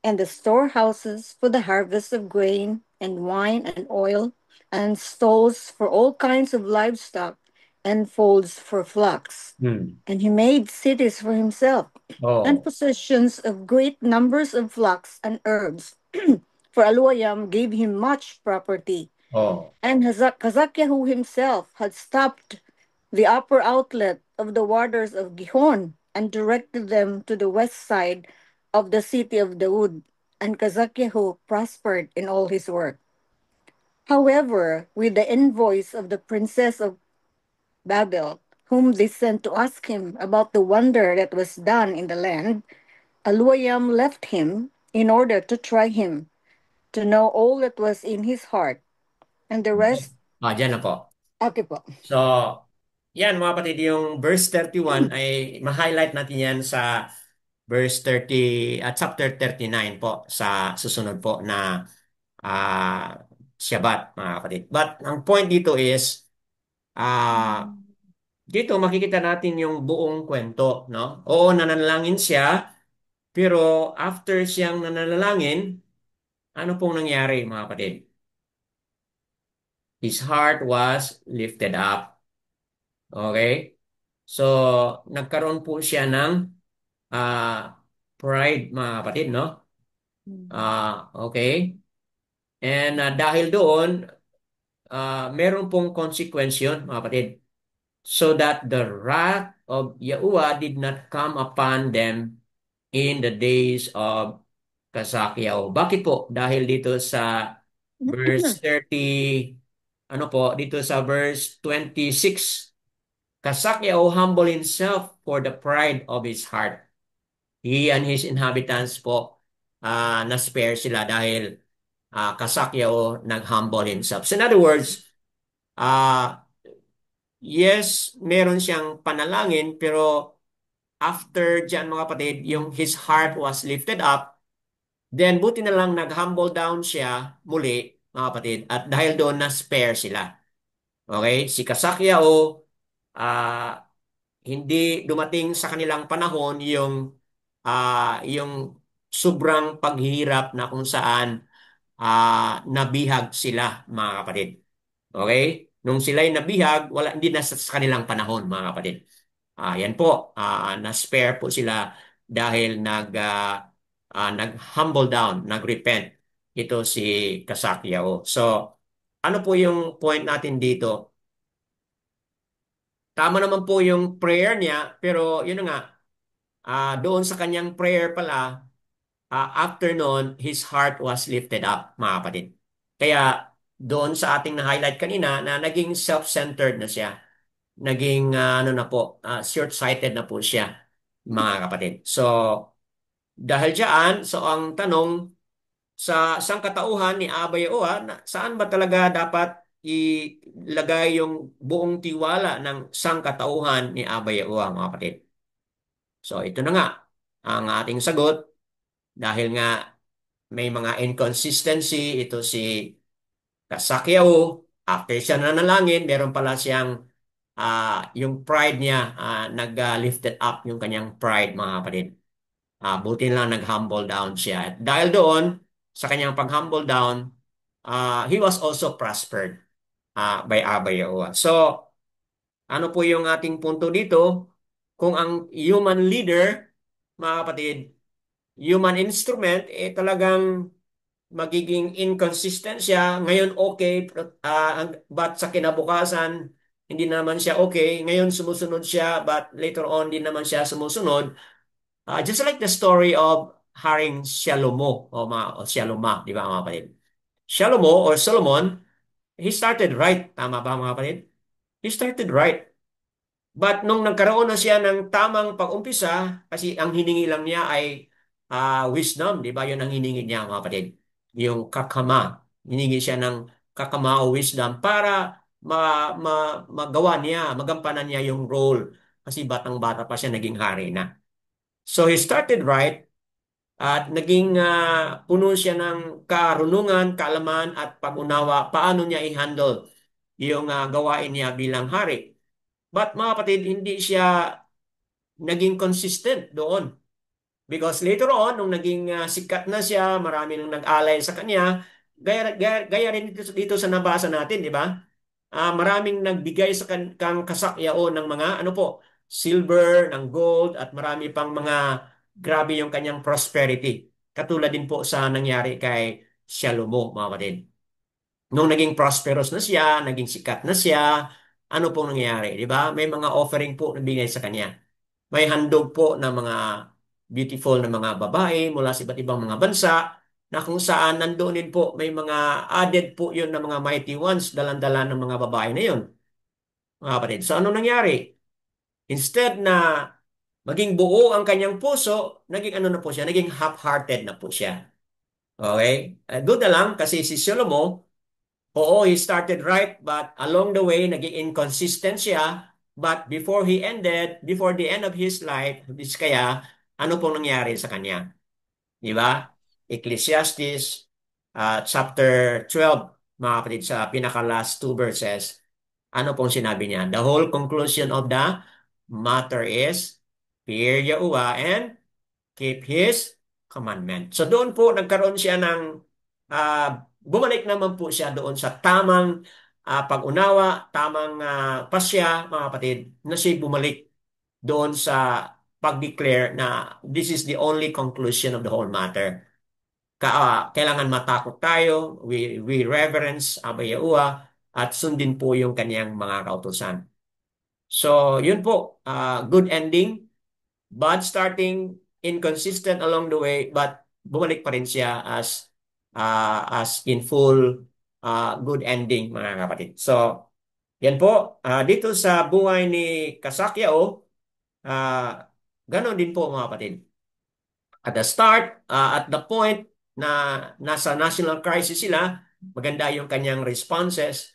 S5: and the storehouses for the harvest of grain, and wine, and oil, and stalls for all kinds of livestock, and folds for flocks.
S1: Hmm.
S5: And he made cities for himself, and
S1: Oh.
S5: possessions of great numbers of flocks and herbs. For Aluayam gave him much property.
S1: Oh.
S5: And Kazakyahu himself had stopped the upper outlet of the waters of Gihon and directed them to the west side of the city of Daud. And Kazakyahu prospered in all his work. However, with the envoys of the princess of Babel, whom they sent to ask him about the wonder that was done in the land, Aluayam left him in order to try him, to know all that was in his heart. And the rest,
S1: Dyan na po.
S5: okay po.
S1: So, yan mga kapatid, yung verse 31 ay ma-highlight natin yan sa verse 30 at chapter 39 po sa susunod po na Shabbat mga kapatid. But ang point dito is dito makikita natin yung buong kwento, no? Oo, nananalangin siya, pero after siyang nananalangin, ano pong nangyari mga kapatid? His heart was lifted up. Okay? So, nagkaroon po siya ng pride, mga kapatid, no? Okay? And dahil doon, meron pong consequence yun, mga kapatid. So that the wrath of Yahuwah did not come upon them in the days of Kasakyaw. Bakit po? Dahil dito sa verse 30, ano po, dito sa verse 26, Kasakyaw humbled himself for the pride of his heart. He and his inhabitants po, na-spare sila dahil Kasakyaw nag-humble himself. So in other words, yes, meron siyang panalangin, pero after dyan mga kapatid, yung his heart was lifted up, then buti na lang nag-humble down siya muli, mga kapatid, at dahil doon na-spare sila. Okay? Si Kasakyaw, ah hindi dumating sa kanilang panahon yung sobrang paghihirap na kung saan nabihag sila, mga kapatid. Okay? Nung sila'y nabihag, wala, hindi na sa kanilang panahon, mga kapatid. Yan po, na-spare po sila dahil nag-humble down, nag-repent. Ito si Kasakyaw. So, ano po yung point natin dito? Tama naman po yung prayer niya, pero yun na nga, doon sa kanyang prayer pala, after noon, his heart was lifted up, mga kapatid. Kaya doon sa ating na-highlight kanina na naging self-centered na siya. Naging ano na po, short-sighted na po siya, mga kapatid. So, dahil diyan, so ang tanong sa sangkatauhan ni Abay Oa, saan ba talaga dapat ilagay yung buong tiwala ng sangkatauhan ni Abay Oa, mga kapatid? So, ito na nga ang ating sagot dahil nga may mga inconsistency ito si Kasakyaw. After siya nanalangin, meron pala siyang yung pride niya, nag-lifted up yung kanyang pride, mga kapatid. Buti lang nag-humble down siya. At dahil doon, sa kanyang pag-humble down, he was also prospered by Abba Yahuwah. So, ano po yung ating punto dito? Kung ang human leader, mga kapatid, human instrument, talagang magiging inconsistent siya. Ngayon okay, but sa kinabukasan, hindi naman siya okay. Ngayon sumusunod siya, but later on, hindi naman siya sumusunod. Just like the story of Haring Shalomo o Shaloma, di ba mga kapatid? Shalomo or Solomon, he started right. Tama ba mga kapatid? He started right. But nung nagkaroon na siya ng tamang pag-umpisa, kasi ang hiningi lang niya ay wisdom, di ba? Yun ang hiningi niya mga kapatid. Yung kakama. Hiningi siya ng kakama o wisdom para magawa niya, magampanan niya yung role. Kasi batang-bata pa siya, naging hari na. So he started right at naging puno siya ng karunungan, kaalaman at pag-unawa paano niya i-handle yung gawain niya bilang hari. But mga kapatid, hindi siya naging consistent doon. Because later on, nung naging sikat na siya, marami nang nag-alay sa kanya, gaya rin dito sa nabasa natin, di ba? Maraming nagbigay sa kang kasakyao ng mga ano po, silver, ng gold at marami pang mga grabe yung kanyang prosperity. Katulad din po sa nangyari kay Shalomo, mga kapatid. Nung naging prosperous na siya, naging sikat na siya, ano pong nangyari, di ba? May mga offering po na bigay sa kanya. May handog po ng mga beautiful na mga babae mula sa iba't ibang mga bansa na kung saan nandoon din po may mga added po yun ng mga mighty ones, dalan-dalan ng mga babae na yun. Mga kapatid. So ano nangyari? Instead na maging buo ang kanyang puso, naging ano na po siya, naging half-hearted na po siya. Okay? Good na lang kasi si Solomon, oo, he started right, but along the way, naging inconsistent siya. But before the end of his life, kaya, ano pong nangyari sa kanya? Di ba? Ecclesiastes chapter 12, mga kapatid, sa pinaka-last two verses, ano pong sinabi niya? The whole conclusion of the matter is, fear Yahuwah and keep His commandment. So doon po nagkaroon siya ng, bumalik naman po siya doon sa tamang pag-unawa, tamang pasya, mga kapatid, na siya bumalik doon sa pag-declare na this is the only conclusion of the whole matter. Kailangan matakot tayo, we reverence Abba Yahuwah, at sundin po yung kanyang mga kautusan. So, yun po, good ending, bad starting, inconsistent along the way, but bumalik pa rin siya as in full good ending, mga kapatid. So, yan po, dito sa buhay ni Kasakyao, ganon din po mga kapatid. At the start, at the point na nasa national crisis sila, maganda yung kanyang responses,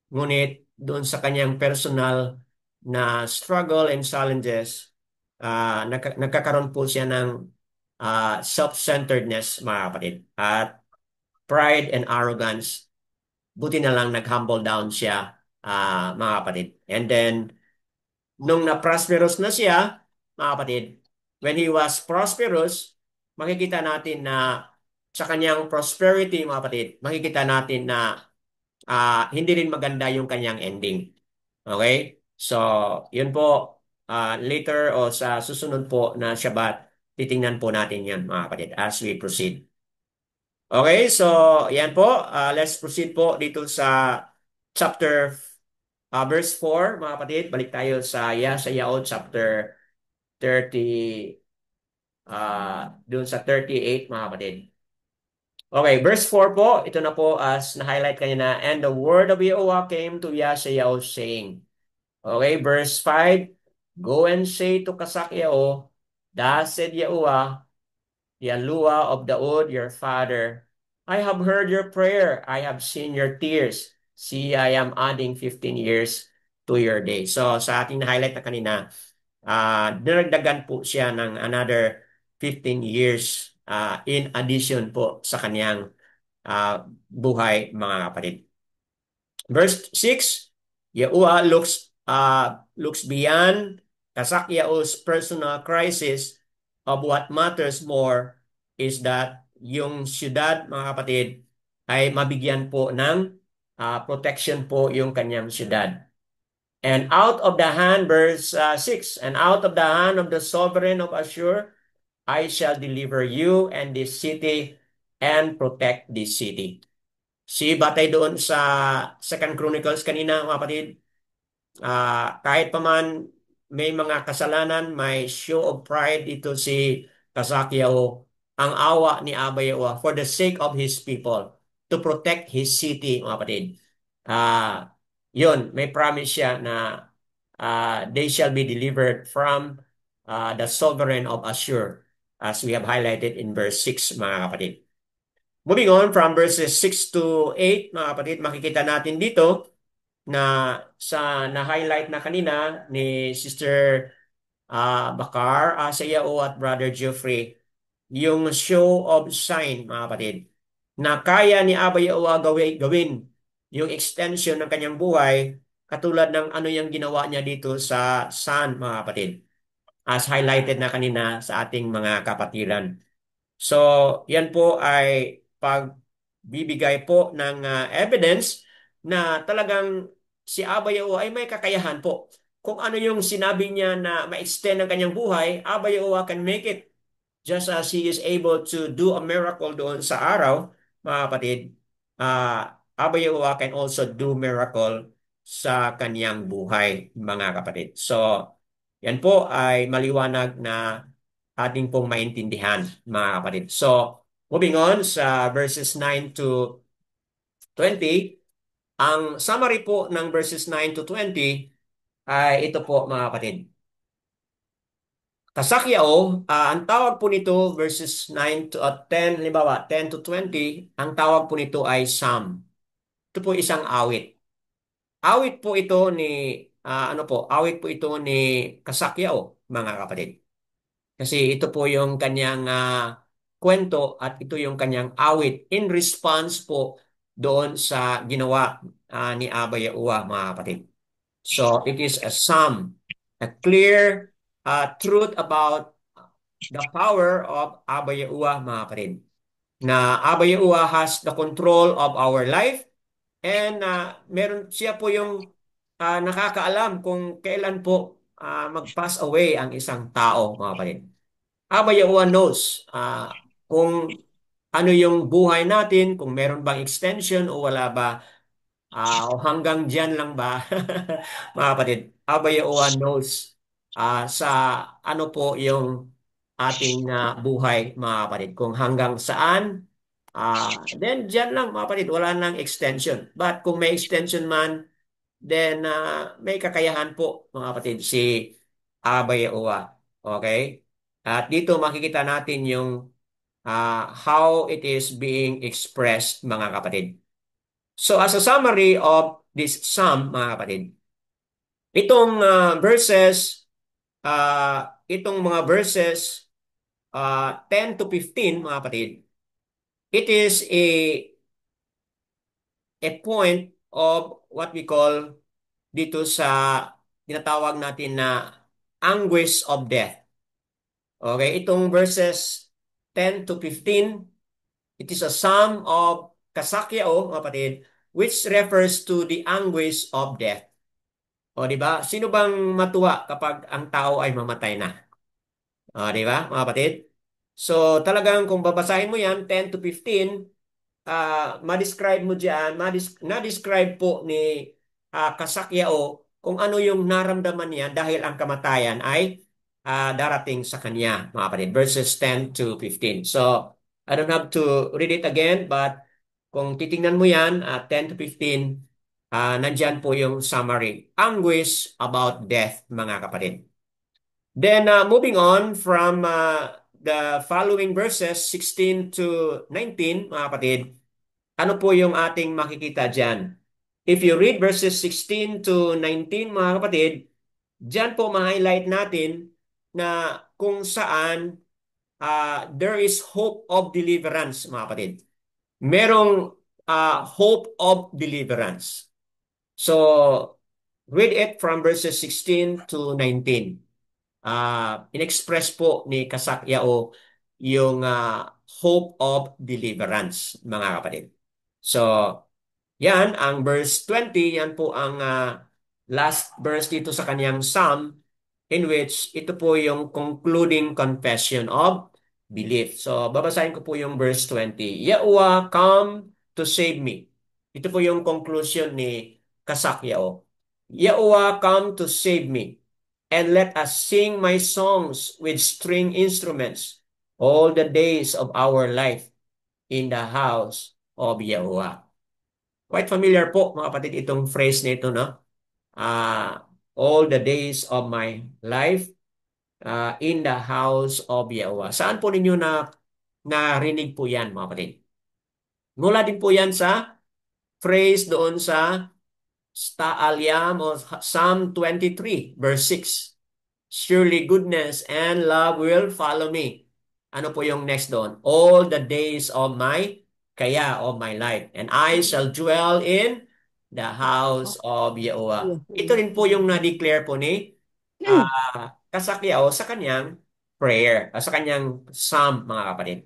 S1: ngunit doon sa kanyang personal na struggle and challenges, nagkakaroon po siya ng self-centeredness, mga kapatid. At pride and arrogance, buti na lang nag-humble down siya, mga kapatid. And then, nung na-prosperous na siya, mga kapatid, when he was prosperous, makikita natin na sa kanyang prosperity, mga kapatid, makikita natin na hindi rin maganda yung kanyang ending. Okay? So, yun po, later o sa susunod po na Shabbat, titingnan po natin yan, mga kapatid, as we proceed. Okay, so yan po. Let's proceed po dito sa chapter verse 4, mga kapatid. Balik tayo sa Yeshayahu chapter 30, doon sa 38, mga kapatid. Okay, verse 4 po. Ito na po as na-highlight kanina. And the word of Yahuwah came to Yeshayahu saying, okay, verse 5, go and say to Kasakyahu, thus said Yahuwah, Yahuwah of Daud, your father, I have heard your prayer. I have seen your tears. See, I am adding 15 years to your day. So, sa ating na-highlight na kanina, dinagdagan po siya ng another 15 years in addition po sa kanyang buhay, mga kapatid. Verse 6, Yahuwah looks beyond Kasakyahu's personal crisis of what matters more is that yung siyudad, mga kapatid, ay mabigyan po ng protection po yung kanyang siyudad. And out of the hand, verse 6, and out of the hand of the sovereign of Ashur, I shall deliver you and this city and protect this city. Si batay doon sa 2 Chronicles kanina, mga kapatid, kahit pa man may mga kasalanan, may show of pride ito si Kasakyahu, ang awa ni Abba Yahuwah for the sake of His people, to protect His city, mga kapatid. Yun, may promise siya na they shall be delivered from the sovereign of Assur, as we have highlighted in verse 6, mga kapatid. Moving on from verses 6 to 8, mga kapatid, makikita natin dito na sa na-highlight na kanina ni Sister Bakar, Sayao at Brother Geoffrey, yung show of sign, mga kapatid, na kaya ni Abba Yawa gawin yung extension ng kanyang buhay katulad ng ano yung ginawa niya dito sa sun, mga kapatid, as highlighted na kanina sa ating mga kapatiran. So, yan po ay pagbibigay po ng evidence na talagang si Abba Yawa ay may kakayahan po. Kung ano yung sinabi niya na ma-extend ang kanyang buhay, Abba Yawa can make it. Just as He is able to do a miracle doon sa araw, mga kapatid, Abba Yawa can also do miracle sa kanyang buhay, mga kapatid. So, yan po ay maliwanag na ating pong maintindihan, mga kapatid. So, moving on sa verses 9 to 20, ang summary po ng verses 9 to 20 ay ito po, mga kapatid. Kasakyao, ang tawag po nito verses 9 to 10, halimbawa 10 to 20, ang tawag po nito ay psalm. Ito po isang awit. Awit po ito ni awit po ito ni Kasakyao, mga kapatid. Kasi ito po yung kanyang kwento at ito yung kanyang awit in response po doon sa ginawa ni Abba Yahuwah, mga kapatid. So it is a psalm, a clear truth about the power of Abba Yahuwah, mga kapatid. Na Abba Yahuwah has the control of our life and meron siya po yung nakakaalam kung kailan po mag-pass away ang isang tao, mga kapatid. Abba Yahuwah knows kung ano yung buhay natin, kung meron bang extension o wala ba, o hanggang dyan lang ba, mga kapatid. Abba Yahuwah knows sa ano po yung ating buhay, mga kapatid. Kung hanggang saan, then dyan lang, mga kapatid, wala nang extension. But kung may extension man, then may kakayahan po, mga kapatid, si Abba Yahuwah. Okay? At dito makikita natin yung how it is being expressed, mga kapatid. So as a summary of this psalm, mga kapatid, itong mga verses 10 to 15, mga kapatid, it is a point of what we call dito sa tinatawag natin na anguish of death. Okay, itong verses 10 to 15, it is a psalm of kasakyao, mga kapatid, which refers to the anguish of death. O, di ba? Sino bang matuwa kapag ang tao ay mamatay na? O, di ba, mga kapatid? So, talagang kung babasahin mo yan, 10 to 15, ma-describe mo dyan, na-describe po ni Kasakyao kung ano yung naramdaman niya dahil ang kamatayan ay darating sa kanya, mga kapatid. Verses 10 to 15. So, I don't have to read it again, but kung titingnan mo yan, 10 to 15, nandyan po yung summary. Anguish about death, mga kapatid. Then, moving on from the following verses, 16 to 19, mga kapatid, ano po yung ating makikita dyan? If you read verses 16 to 19, mga kapatid, dyan po ma-highlight natin na kung saan there is hope of deliverance, mga kapatid. Merong hope of deliverance. So, read it from verses 16 to 19. In-express po ni Kasakyao yung hope of deliverance, mga kapatid. So, yan, ang verse 20, yan po ang last verse dito sa kanyang psalm in which ito po yung concluding confession of belief. So, babasahin ko po yung verse 20. Yahuwah, come to save me. Ito po yung conclusion ni Kasakyao. Yahuwah, come to save me. And let us sing my songs with string instruments all the days of our life in the house of Yahuwah. Quite familiar po mga kapatid itong phrase na ito, no? All the days of my life in the house of Yahweh. Saan po ninyo narinig po yan mga kapatid? Mula din po yan sa phrase doon sa Staalyam o Psalm 23 verse 6. Surely goodness and love will follow me. Ano po yung next doon? All the days of my life. And I shall dwell in the house of Yahweh. Ito rin po yung na-declare po ni Kasakyaw sa kanyang prayer, sa kanyang psalm, mga kapatid.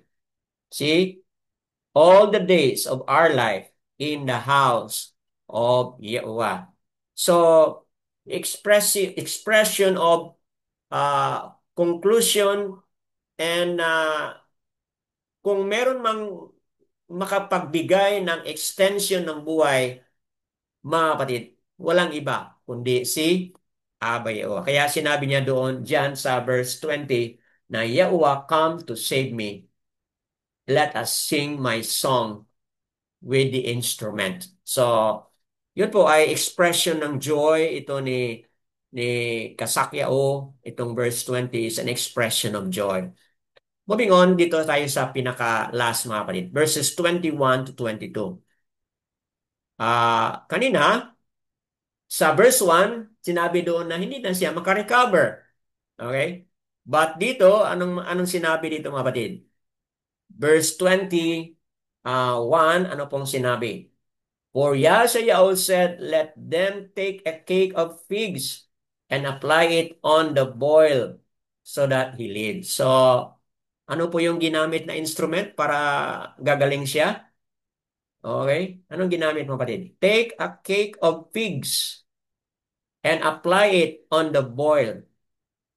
S1: See? All the days of our life in the house of Yahweh. So, expression of conclusion and kung meron mang makapagbigay ng extension ng buhay, mga kapatid, walang iba kundi si Abba Yahuwah. Kaya sinabi niya doon dyan sa verse 20 na Yahuwah come to save me. Let us sing my song with the instrument. So, yun po ay expression ng joy. Ito ni Kasakyao, itong verse 20 is an expression of joy. Moving on, dito tayo sa pinaka-last mga kapatid. Verses 21 to 22. Kanina, sa verse 1, sinabi doon na hindi na siya makarecover. Okay? But dito, anong sinabi dito mga kapatid? Verse 21, ano pong sinabi? For Yashayahu said, let them take a cake of figs and apply it on the boil so that he lives. So, ano po yung ginamit na instrument para gagaling siya? Okay? Anong ginamit mo, kapatid? Take a cake of figs and apply it on the boil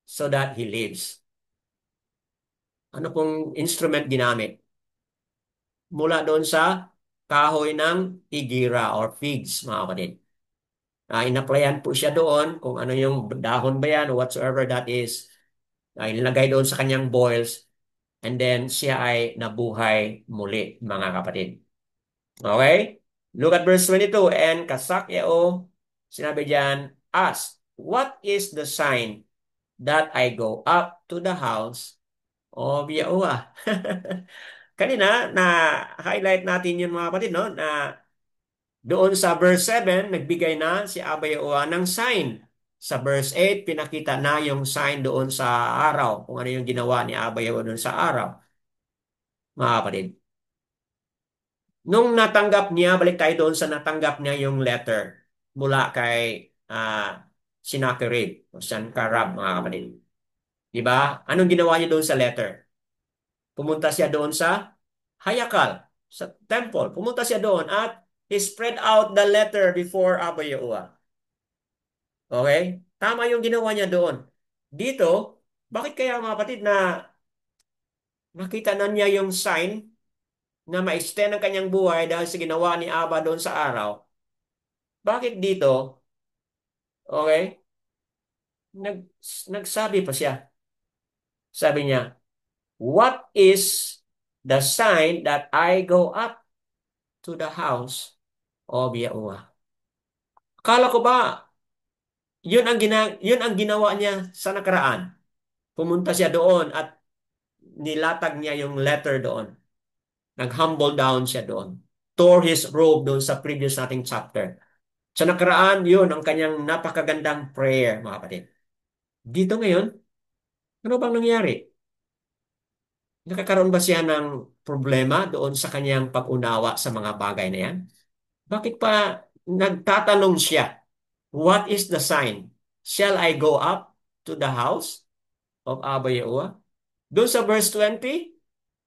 S1: so that he lives. Ano pong instrument ginamit? Mula doon sa kahoy ng igira or figs, mga kapatid. Inaplayan po siya doon kung ano yung dahon ba yan or whatsoever that is. Inilagay doon sa kanyang boils and then siya ay nabuhay muli, mga kapatid. Okay? Look at verse 22. And Kasakyao, sinabi diyan, ask, what is the sign that I go up to the house of Yahuwah? Kanina, na-highlight natin yun mga kapatid, no? Na doon sa verse 7, nagbigay na si Abba Yahuwah ng sign. Sa verse 8, pinakita na yung sign doon sa araw, kung ano yung ginawa ni Abba Yahuwah doon sa araw, mga kapatid. Nung natanggap niya, balik tayo doon sa natanggap niya yung letter mula kay Sennacherib o Sankarab, mga kapatid. Diba? Anong ginawa niya doon sa letter? Pumunta siya doon sa Hayakal, sa temple. Pumunta siya doon at he spread out the letter before Abba Yahuwah. Okay? Tama yung ginawa niya doon. Dito, bakit kaya mga kapatid na nakita na niya yung sign na ma-extend ang kanyang buhay dahil sa ginawa ni Abba doon sa araw? Bakit dito, okay, nag, nagsabi pa siya. Sabi niya, what is the sign that I go up to the house of Yahuwah? Akala ko ba, yun ang ginawa niya sa nakaraan. Pumunta siya doon at nilatag niya yung letter doon. Nag-humble down siya doon. Tore his robe doon sa previous nating chapter. Sa nakaraan, yun ang kanyang napakagandang prayer, mga kapatid. Dito ngayon, ano bang nangyari? Nakakaroon ba siya ng problema doon sa kanyang pag-unawa sa mga bagay na yan? Bakit pa nagtatanong siya, what is the sign? Shall I go up to the house of Abba Yahuwah? Doon sa verse 20,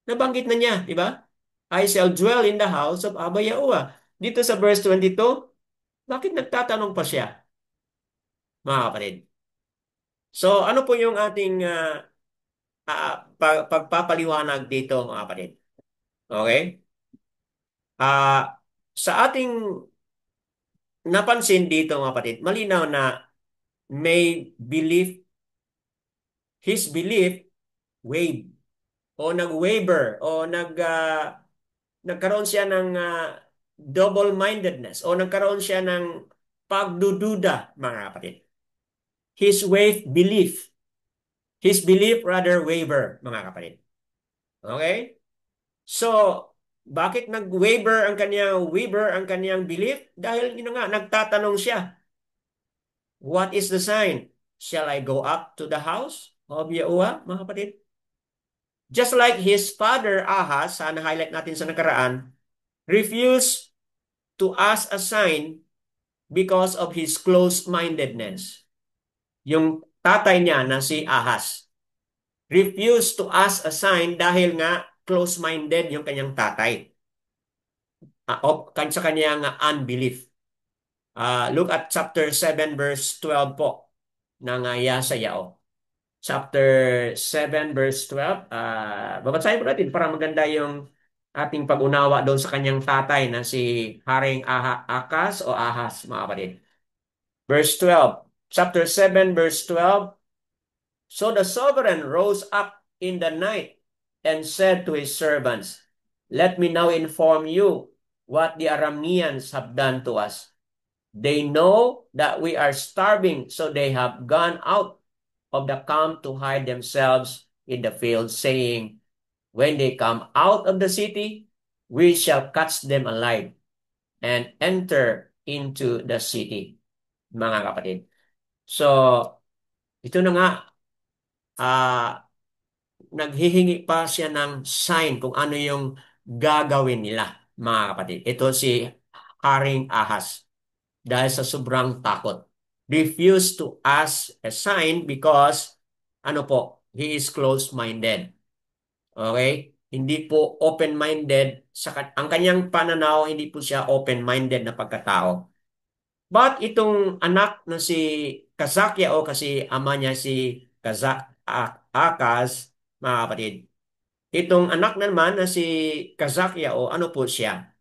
S1: nabanggit na niya, di ba? I shall dwell in the house of Abba Yahuwah. Dito sa verse 22, bakit nagtatanong pa siya, mga kapatid? So, ano po yung ating pagpapaliwanag dito, mga kapatid? Okay? Sa ating napansin dito, mga kapatid, malinaw na may belief, his belief wave o nag-waver o nagkaroon siya ng double-mindedness o nagkaroon siya ng pagdududa, mga kapatid. His belief rather waver, mga kapatid. Okay? So, bakit nag-waver ang kanyang belief? Dahil yun nga, nagtatanong siya, what is the sign? Shall I go up to the house of Yahuwah, mga kapatid? Just like his father Ahaz, sana highlight natin sa nakaraan, refused to ask a sign because of his close-mindedness. Yung tatay niya na si Ahaz refused to ask a sign dahil nga close-minded yung kanyang tatay. Sa kanyang unbelief. Look at chapter 7 verse 12 po ng Yesayao. Chapter 7 verse 12. Babasahin po natin para maganda yung ating pag-unawa doon sa kanyang tatay na si Haring Akas o Ahas, mga kapatid. Verse 12. Chapter 7 verse 12. So the sovereign rose up in the night and said to his servants, let me now inform you what the Arameans have done to us. They know that we are starving, so they have gone out of the camp to hide themselves in the field, saying, when they come out of the city, we shall catch them alive and enter into the city, mga kapatid. So, ito na nga, naghihingi pa siya ng sign kung ano yung gagawin nila, mga kapatid. Ito si Haring Ahas. Dahil sa sobrang takot. Refuse to ask a sign because, he is closed-minded. Okay? Hindi po open-minded. Ang kanyang pananaw, hindi po siya open-minded na pagkatao. But itong anak na si Kazakya o kasi ama niya si Akaz, mga kapatid, itong anak naman na si Kazakya o ano po siya?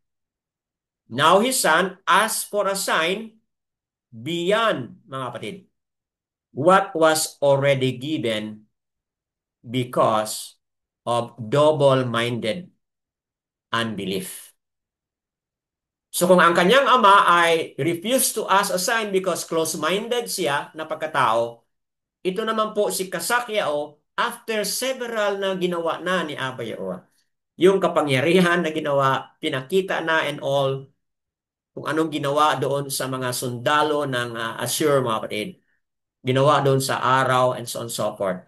S1: Now his son asked for a sign beyond, mga kapatid, what was already given because of double-minded unbelief. So kung ang kanyang ama ay refused to ask a sign because close-minded siya na pagkatao, ito naman po si Kasakyao after several na ginawa na ni Abba Yahuwah. Yung kapangyarihan na ginawa, pinakita na and all, kung anong ginawa doon sa mga sundalo ng Assur, mga kapatid. Ginawa doon sa araw and so on and so forth.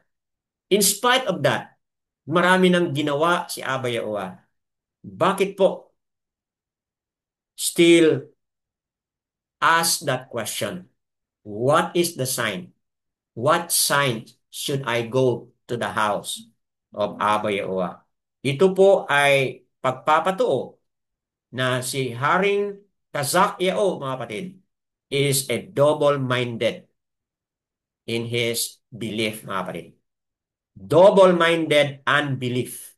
S1: In spite of that, marami nang ginawa si Abba Yahuwah. Bakit po still ask that question? What is the sign? What sign should I go to the house of Abba Yahuwah? Ito po ay pagpapatuo na si Haring Kazak-Yao, mga kapatid, is a double-minded in his belief, mga kapatid. Double-minded unbelief.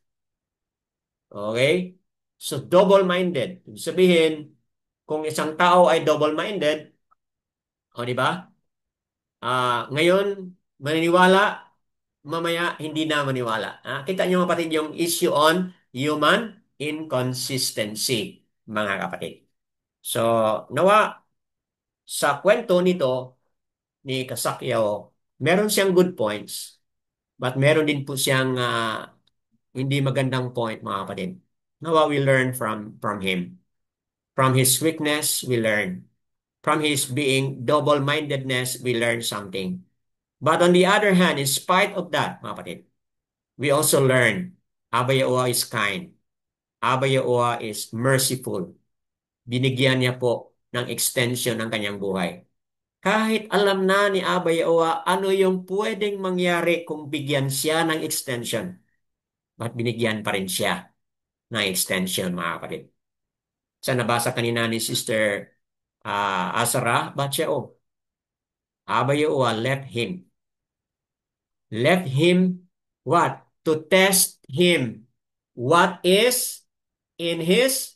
S1: Okay? So, double-minded. Ibig sabihin, kung isang tao ay double-minded, o di ba? Ngayon, maniniwala, mamaya hindi na maniwala. Kita niyo mga kapatid yung issue on human inconsistency, mga kapatid. So, nawa sa kwento nito ni Kasakyao, meron siyang good points, but meron din po siyang hindi magandang point, mga kapatid. Nawa we learn from him. From his weakness, we learn. From his being double-mindedness, we learn something. But on the other hand, in spite of that, mga kapatid, we also learn Abba Yahuwah is kind. Abba Yahuwah is merciful. Binigyan niya po ng extension ng kanyang buhay. Kahit alam na ni Abba Yahuwah ano yung pwedeng mangyari kung bigyan siya ng extension. But binigyan pa rin siya ng extension, mga kapatid. Sa nabasa kanina ni Sister Azara Batcheo, Abba Yahuwah left him. Left him what? To test him. What is in his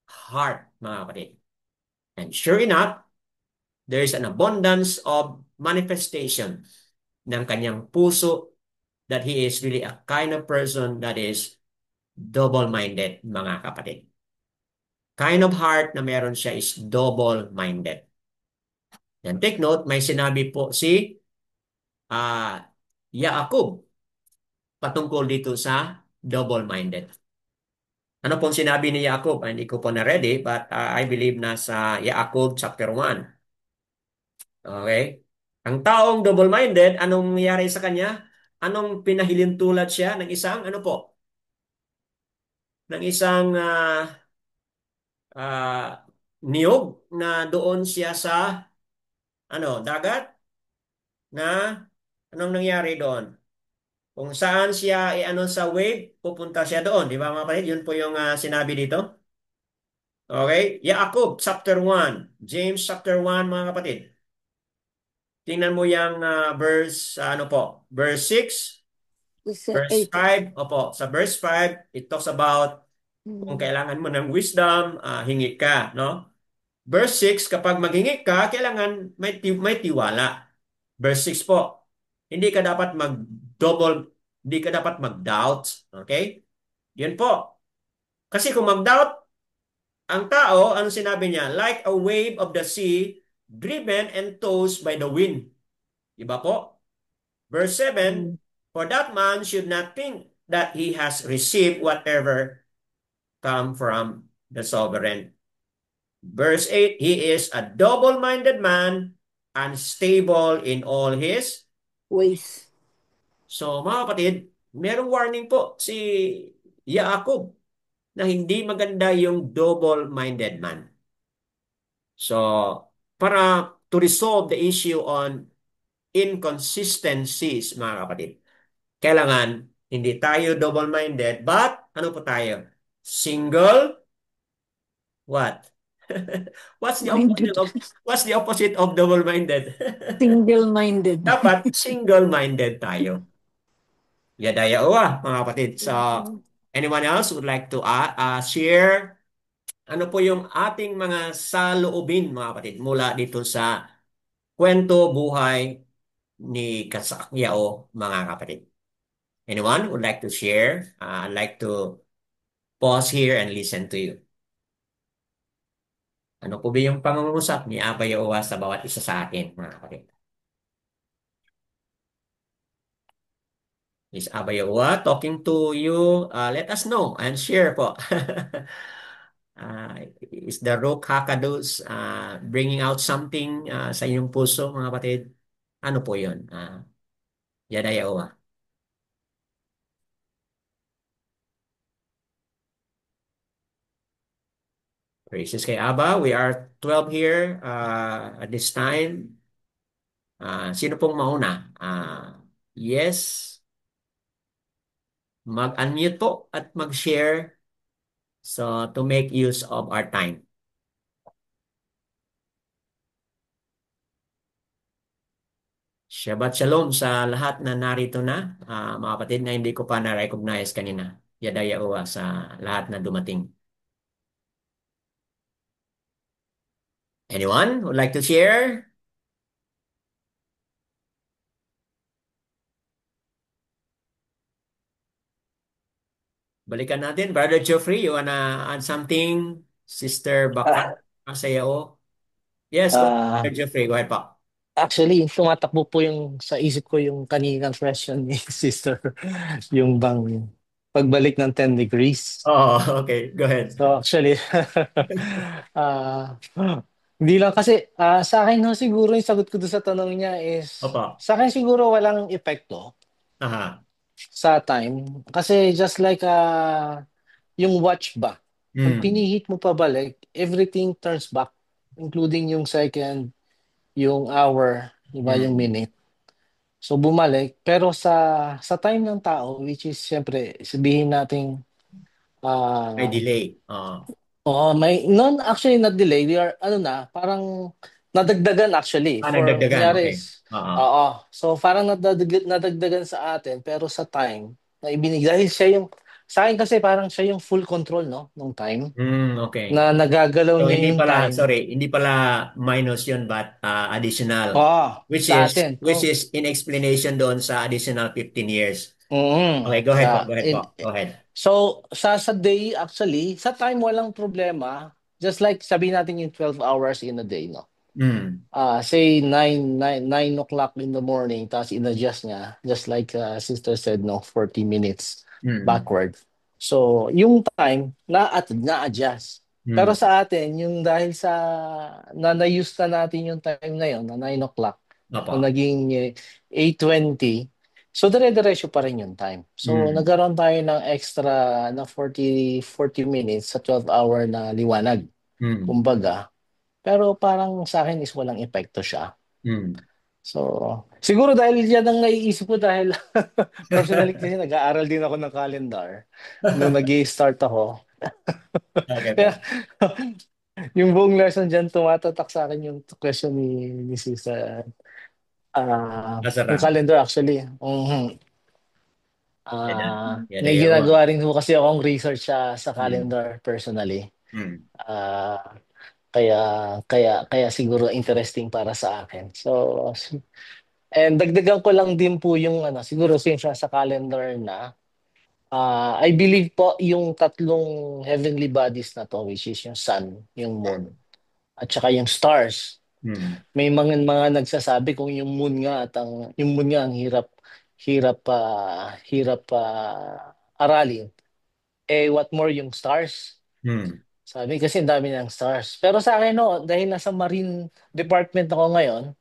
S1: heart, mga kapatid. And sure enough, there is an abundance of manifestation ng kanyang puso that he is really a kind of person that is double-minded, mga kapatid. kind of heart na meron siya is double-minded. And take note, may sinabi po si ah Yaakov patungkol dito sa double-minded. Ano pong sinabi ni Yaakov? Hindi ko po na-ready, but I believe nasa Yaakov chapter 1. Okay? Ang taong double-minded, anong nangyari sa kanya? Anong pinahilintulad siya ng isang, ano po? Ng isang niyog na doon siya sa, dagat na anong nangyari doon? Kung saan siya sa wave, pupunta siya doon. Di ba mga kapatid? Yun po yung sinabi dito. Okay? Yaakov chapter 1. James chapter 1 mga kapatid. Tingnan mo yung verse, verse 6, verse
S5: 8.
S1: 5. Opo, sa verse 5, it talks about kung kailangan mo ng wisdom, hingi ka, no? Verse 6, kapag maghingi ka, kailangan may tiwala. Verse 6 po, hindi ka dapat mag-double, hindi ka dapat mag-doubt. Okay? Yun po. Kasi kung mag-doubt, ang tao, ano sinabi niya? Like a wave of the sea, driven and tossed by the wind. Diba po? Verse 7, for that man should not think that he has received whatever come from the sovereign. Verse 8, he is a double-minded man, unstable in all his
S5: Ways.
S1: So, mga kapatid, merong warning po si Yaakov na hindi maganda yung double-minded man. So, para to resolve the issue on inconsistencies, mga kapatid, kailangan hindi tayo double-minded, but ano po tayo? Single, what?
S5: Minded.
S1: What's the opposite of double-minded?
S5: Single-minded.
S1: Dapat single-minded tayo. Yadaya uwa, mga kapatid. So, anyone else would like to share ano po yung ating mga saloobin, mga kapatid, mula dito sa kwento buhay ni Kasakyao, mga kapatid? Anyone would like to share? I'd like to pause here and listen to you. Ano po ba yung pangungusap ni Abay Owa sa bawat isa sa atin, mga kapatid? Is Abay Owa talking to you? Let us know and share po. Is the Rook Hakados bringing out something sa inyong puso, mga kapatid? Ano po yun? Yadaya Owa. Praises kay Aba. We are 12 here at this time. Sino pong mauna? Yes. Mag-unmute po at mag-share so to make use of our time. Shabbat Shalom sa lahat na narito na, mga kapatid na hindi ko pa na-recognize kanina. Yadaya Owa sa lahat na dumating. Anyone would like to share? Balikan natin. Brother Geoffrey, you wanna add something? Sister Baka, Masayao? Yes,
S4: Ah,
S1: Brother Geoffrey, go ahead pa.
S4: actually, tumatakbo po yung sa isip ko yung kaninang question ni sister, yung bang pagbalik ng 10 degrees.
S1: Oh, okay. Go ahead.
S4: So actually, ah hindi lang kasi sa akin no, siguro yung sagot ko doon sa tanong niya is
S1: Opa.
S4: sa akin siguro walang epekto
S1: Aha.
S4: sa time kasi just like yung watch ba, pag
S1: Hmm.
S4: pinihit mo pabalik, everything turns back including yung second, yung hour, di ba, yung
S1: Hmm.
S4: minute. So bumalik pero sa time ng tao which is siyempre sabihin nating
S1: May
S4: ah
S1: delay. Oh.
S4: Oo, may non actually not delay. We are ano na, parang nadagdagan actually for
S1: Nagdagdagan.
S4: kunyari
S1: Okay.
S4: is
S1: Oo.
S4: oo. So parang nadagdagan sa atin pero sa time na ibinigay dahil siya yung sa akin kasi parang siya yung full control no nung time
S1: Hmm, okay.
S4: na nagagalaw
S1: So,
S4: niya
S1: hindi
S4: yung
S1: pala,
S4: time.
S1: sorry, hindi pala minus yun, but additional.
S4: Oo,
S1: Which
S4: sa
S1: is,
S4: atin.
S1: which is in explanation doon sa additional 15 years. Okay, go ahead po.
S4: Sa
S1: Go ahead po. Go ahead.
S4: so sa day actually, sa time walang problema just like sabihin natin yung 12 hours in a day, no?
S1: Mm.
S4: Say 9 o'clock in the morning, tapos in-adjust niya, just like sister said, no, 40 minutes
S1: Mm.
S4: backward. So, yung time, na-adjust. Pero
S1: Mm.
S4: sa atin, yung dahil sa na-use na natin yung time na yun, na 9 o'clock,
S1: Opo.
S4: so naging 8:20, so dire-diretso pa rin yung time. So,
S1: Mm.
S4: nagkaroon tayo ng extra na 40 minutes sa 12-hour na liwanag.
S1: Mm.
S4: Kumbaga, pero parang sa akin is walang epekto siya.
S1: Mm.
S4: So, siguro dahil yan ang naiisip ko dahil personally kasi nag-aaral din ako ng calendar nung nag start ako.
S1: Okay
S4: Kaya
S1: po.
S4: yung buong lesson dyan, tumatatak sa akin yung question ni Sisa. Yung
S1: Masarap.
S4: calendar actually. Mhm.
S1: Yan na. Yan na
S4: May
S1: yawa.
S4: ginagawa rin po kasi akong research sa
S1: Mm.
S4: calendar personally.
S1: Mm.
S4: Ah, kaya kaya siguro interesting para sa akin. So, and dagdagan ko lang din po yung ano, siguro since sa calendar na, I believe po yung tatlong heavenly bodies na to, which is yung sun, yung moon, at saka yung stars.
S1: Mm.
S4: May mga nagsasabi kung yung moon nga ang hirap aralin. Eh what more yung stars?
S1: Mm.
S4: Sabi kasi ang dami ng stars. Pero sa akin no, dahil nasa marine department ako ngayon,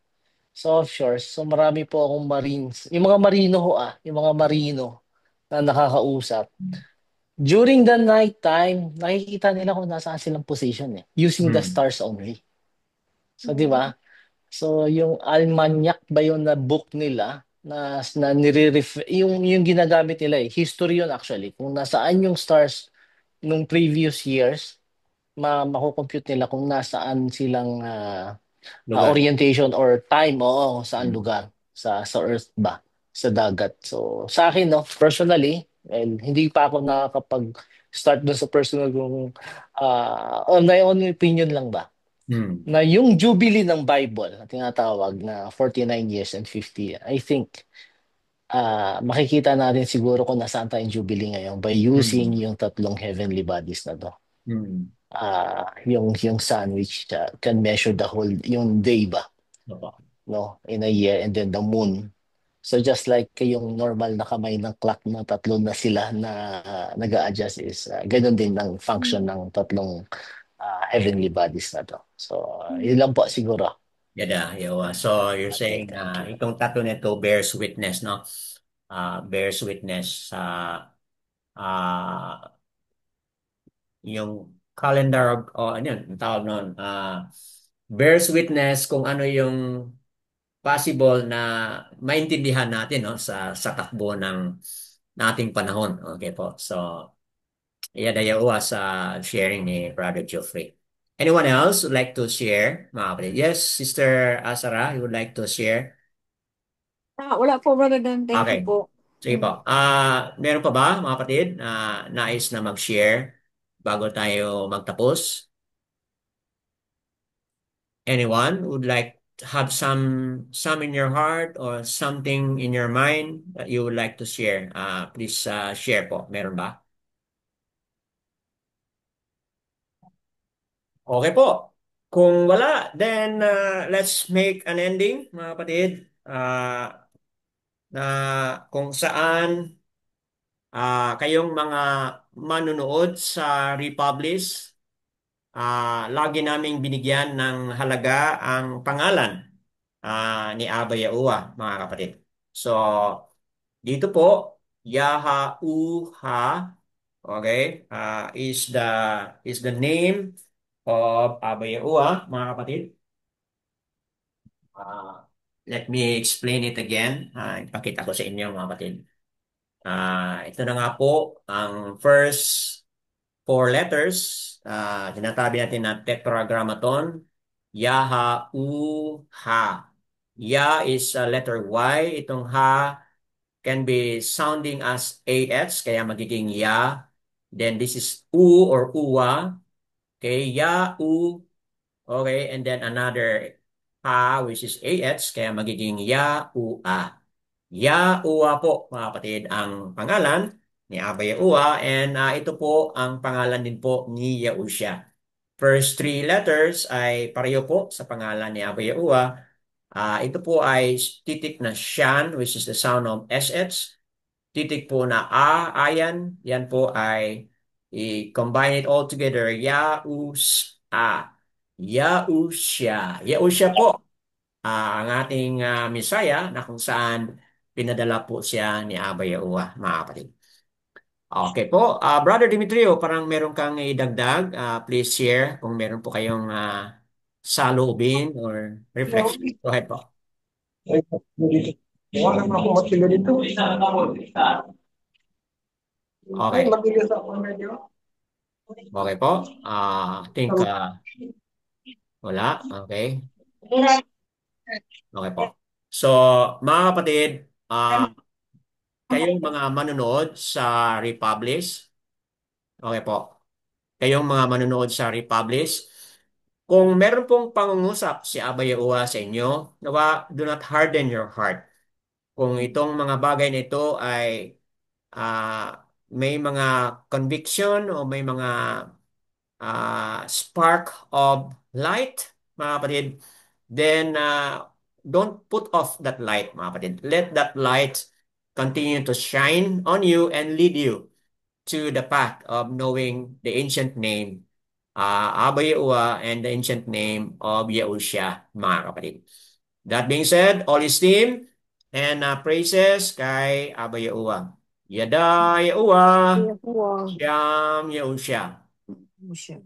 S4: sa offshore, so marami po akong marines. Yung mga marino yung mga marino na nakakausap. During the night time, nakikita nila kung nasaan silang position using the
S1: Mm.
S4: stars only. So, di
S5: Mm.
S4: ba? So, yung Almanac ba yun na book nila na yung ginagamit nila history yun actually. Kung nasaan yung stars nung previous years, makukompute nila kung nasaan silang
S1: Lugar.
S4: orientation or time saan
S1: Mm.
S4: lugar sa Earth ba, sa dagat. So sa akin no, personally, well, hindi pa ako nakakapag-start dun sa personal kong on my own opinion lang ba
S1: Mm.
S4: na yung jubilee ng Bible na tinatawag na 49 years and 50, I think makikita natin siguro kung nasaan tayong jubilee ngayon by using
S1: Mm.
S4: yung tatlong heavenly bodies na to.
S1: Mm.
S4: Yung sun which can measure the whole yung day ba,
S1: Opo.
S4: no, in a year, and then the moon. So just like yung normal na kamay ng clock na tatlo na sila na nag-a-adjust is ganun din ang function ng tatlong heavenly bodies na to. So yun lang po siguro.
S1: Yan na yawa. So you're
S4: Okay,
S1: saying
S4: thank you.
S1: itong tatlo nito bears witness, no? Bears witness sa ah, yung calendar o ano yun, ang tawag noon, bears witness kung ano yung possible na maintindihan natin no sa takbo ng nating panahon. Okay po. So, yan ay uwa sa sharing ni Brother Geoffrey. Anyone else would like to share, mga kapatid? Yes, Sister Asara, you would like to share?
S5: Wala po, Brother Dan. Thank
S1: Okay.
S5: you po.
S1: Sige po.
S5: Mm.
S1: Meron pa ba, mga kapatid, nais na mag-share bago tayo magtapos? Anyone would like to have some in your heart or something in your mind that you would like to share? Please share po. Meron ba? Okay po. Kung wala, then let's make an ending, mga kapatid. Na kung saan kayong mga manunood sa Republish, lagi naming binigyan ng halaga ang pangalan ni Aba Yaua, mga kapatid. So, dito po, Yahauha, okay, is the name of Aba Yaua, mga kapatid. Let me explain it again. Ipakita ko sa inyo, mga kapatid. Ito na nga po ang first four letters. Tinatabi natin na tetragrammaton. Yaha-u-ha. Ya is letter Y. Itong ha can be sounding as AH, kaya magiging ya. Then this is U or uwa. Okay, ya-u. Okay, and then another ha, which is AH, kaya magiging ya-u-a. Ya-uwa po, mga kapatid, ang pangalan ni Abba Yahuwa, and ito po ang pangalan din po ni Yahusha. First three letters ay pareho po sa pangalan ni Abba Yahuwah. Ito po ay titik na shan, which is the sound of SH. Titik po na ayan, yan po ay i-combine it all together. Yahusha. Yahusha po ang ating Messiah na kung saan pinadala po siya ni Abba Yahuwah, mga kapatid. Okay po. Brother Dimitrio, parang meron kang idagdag. Please share kung meron po kayong saloobin or reflection. Go ahead po.
S6: Wala naman ako matilo dito.
S1: Okay.
S6: Mabilis ako medyo.
S1: Okay po. I think wala. Okay. Okay po. So, mga kapatid, kayong mga manonood sa Republish, okay po. Kayong mga manonood sa Republish, kung meron pong pangungusap si Abba Yahuwah sa inyo, nawa, do not harden your heart. Kung itong mga bagay na ito ay may mga conviction o may mga spark of light, mga kapatid, then don't put off that light, mga kapatid. Let that light continue to shine on you and lead you to the path of knowing the ancient name, Abba Yahuwah, and the ancient name of Yahusha, mga kapatid. That being said, all esteem and praises kay Abba Yahuwah. Yada Yahuwah,
S5: Yahuwah.
S1: Shalom Yahusha.
S5: Yahushua.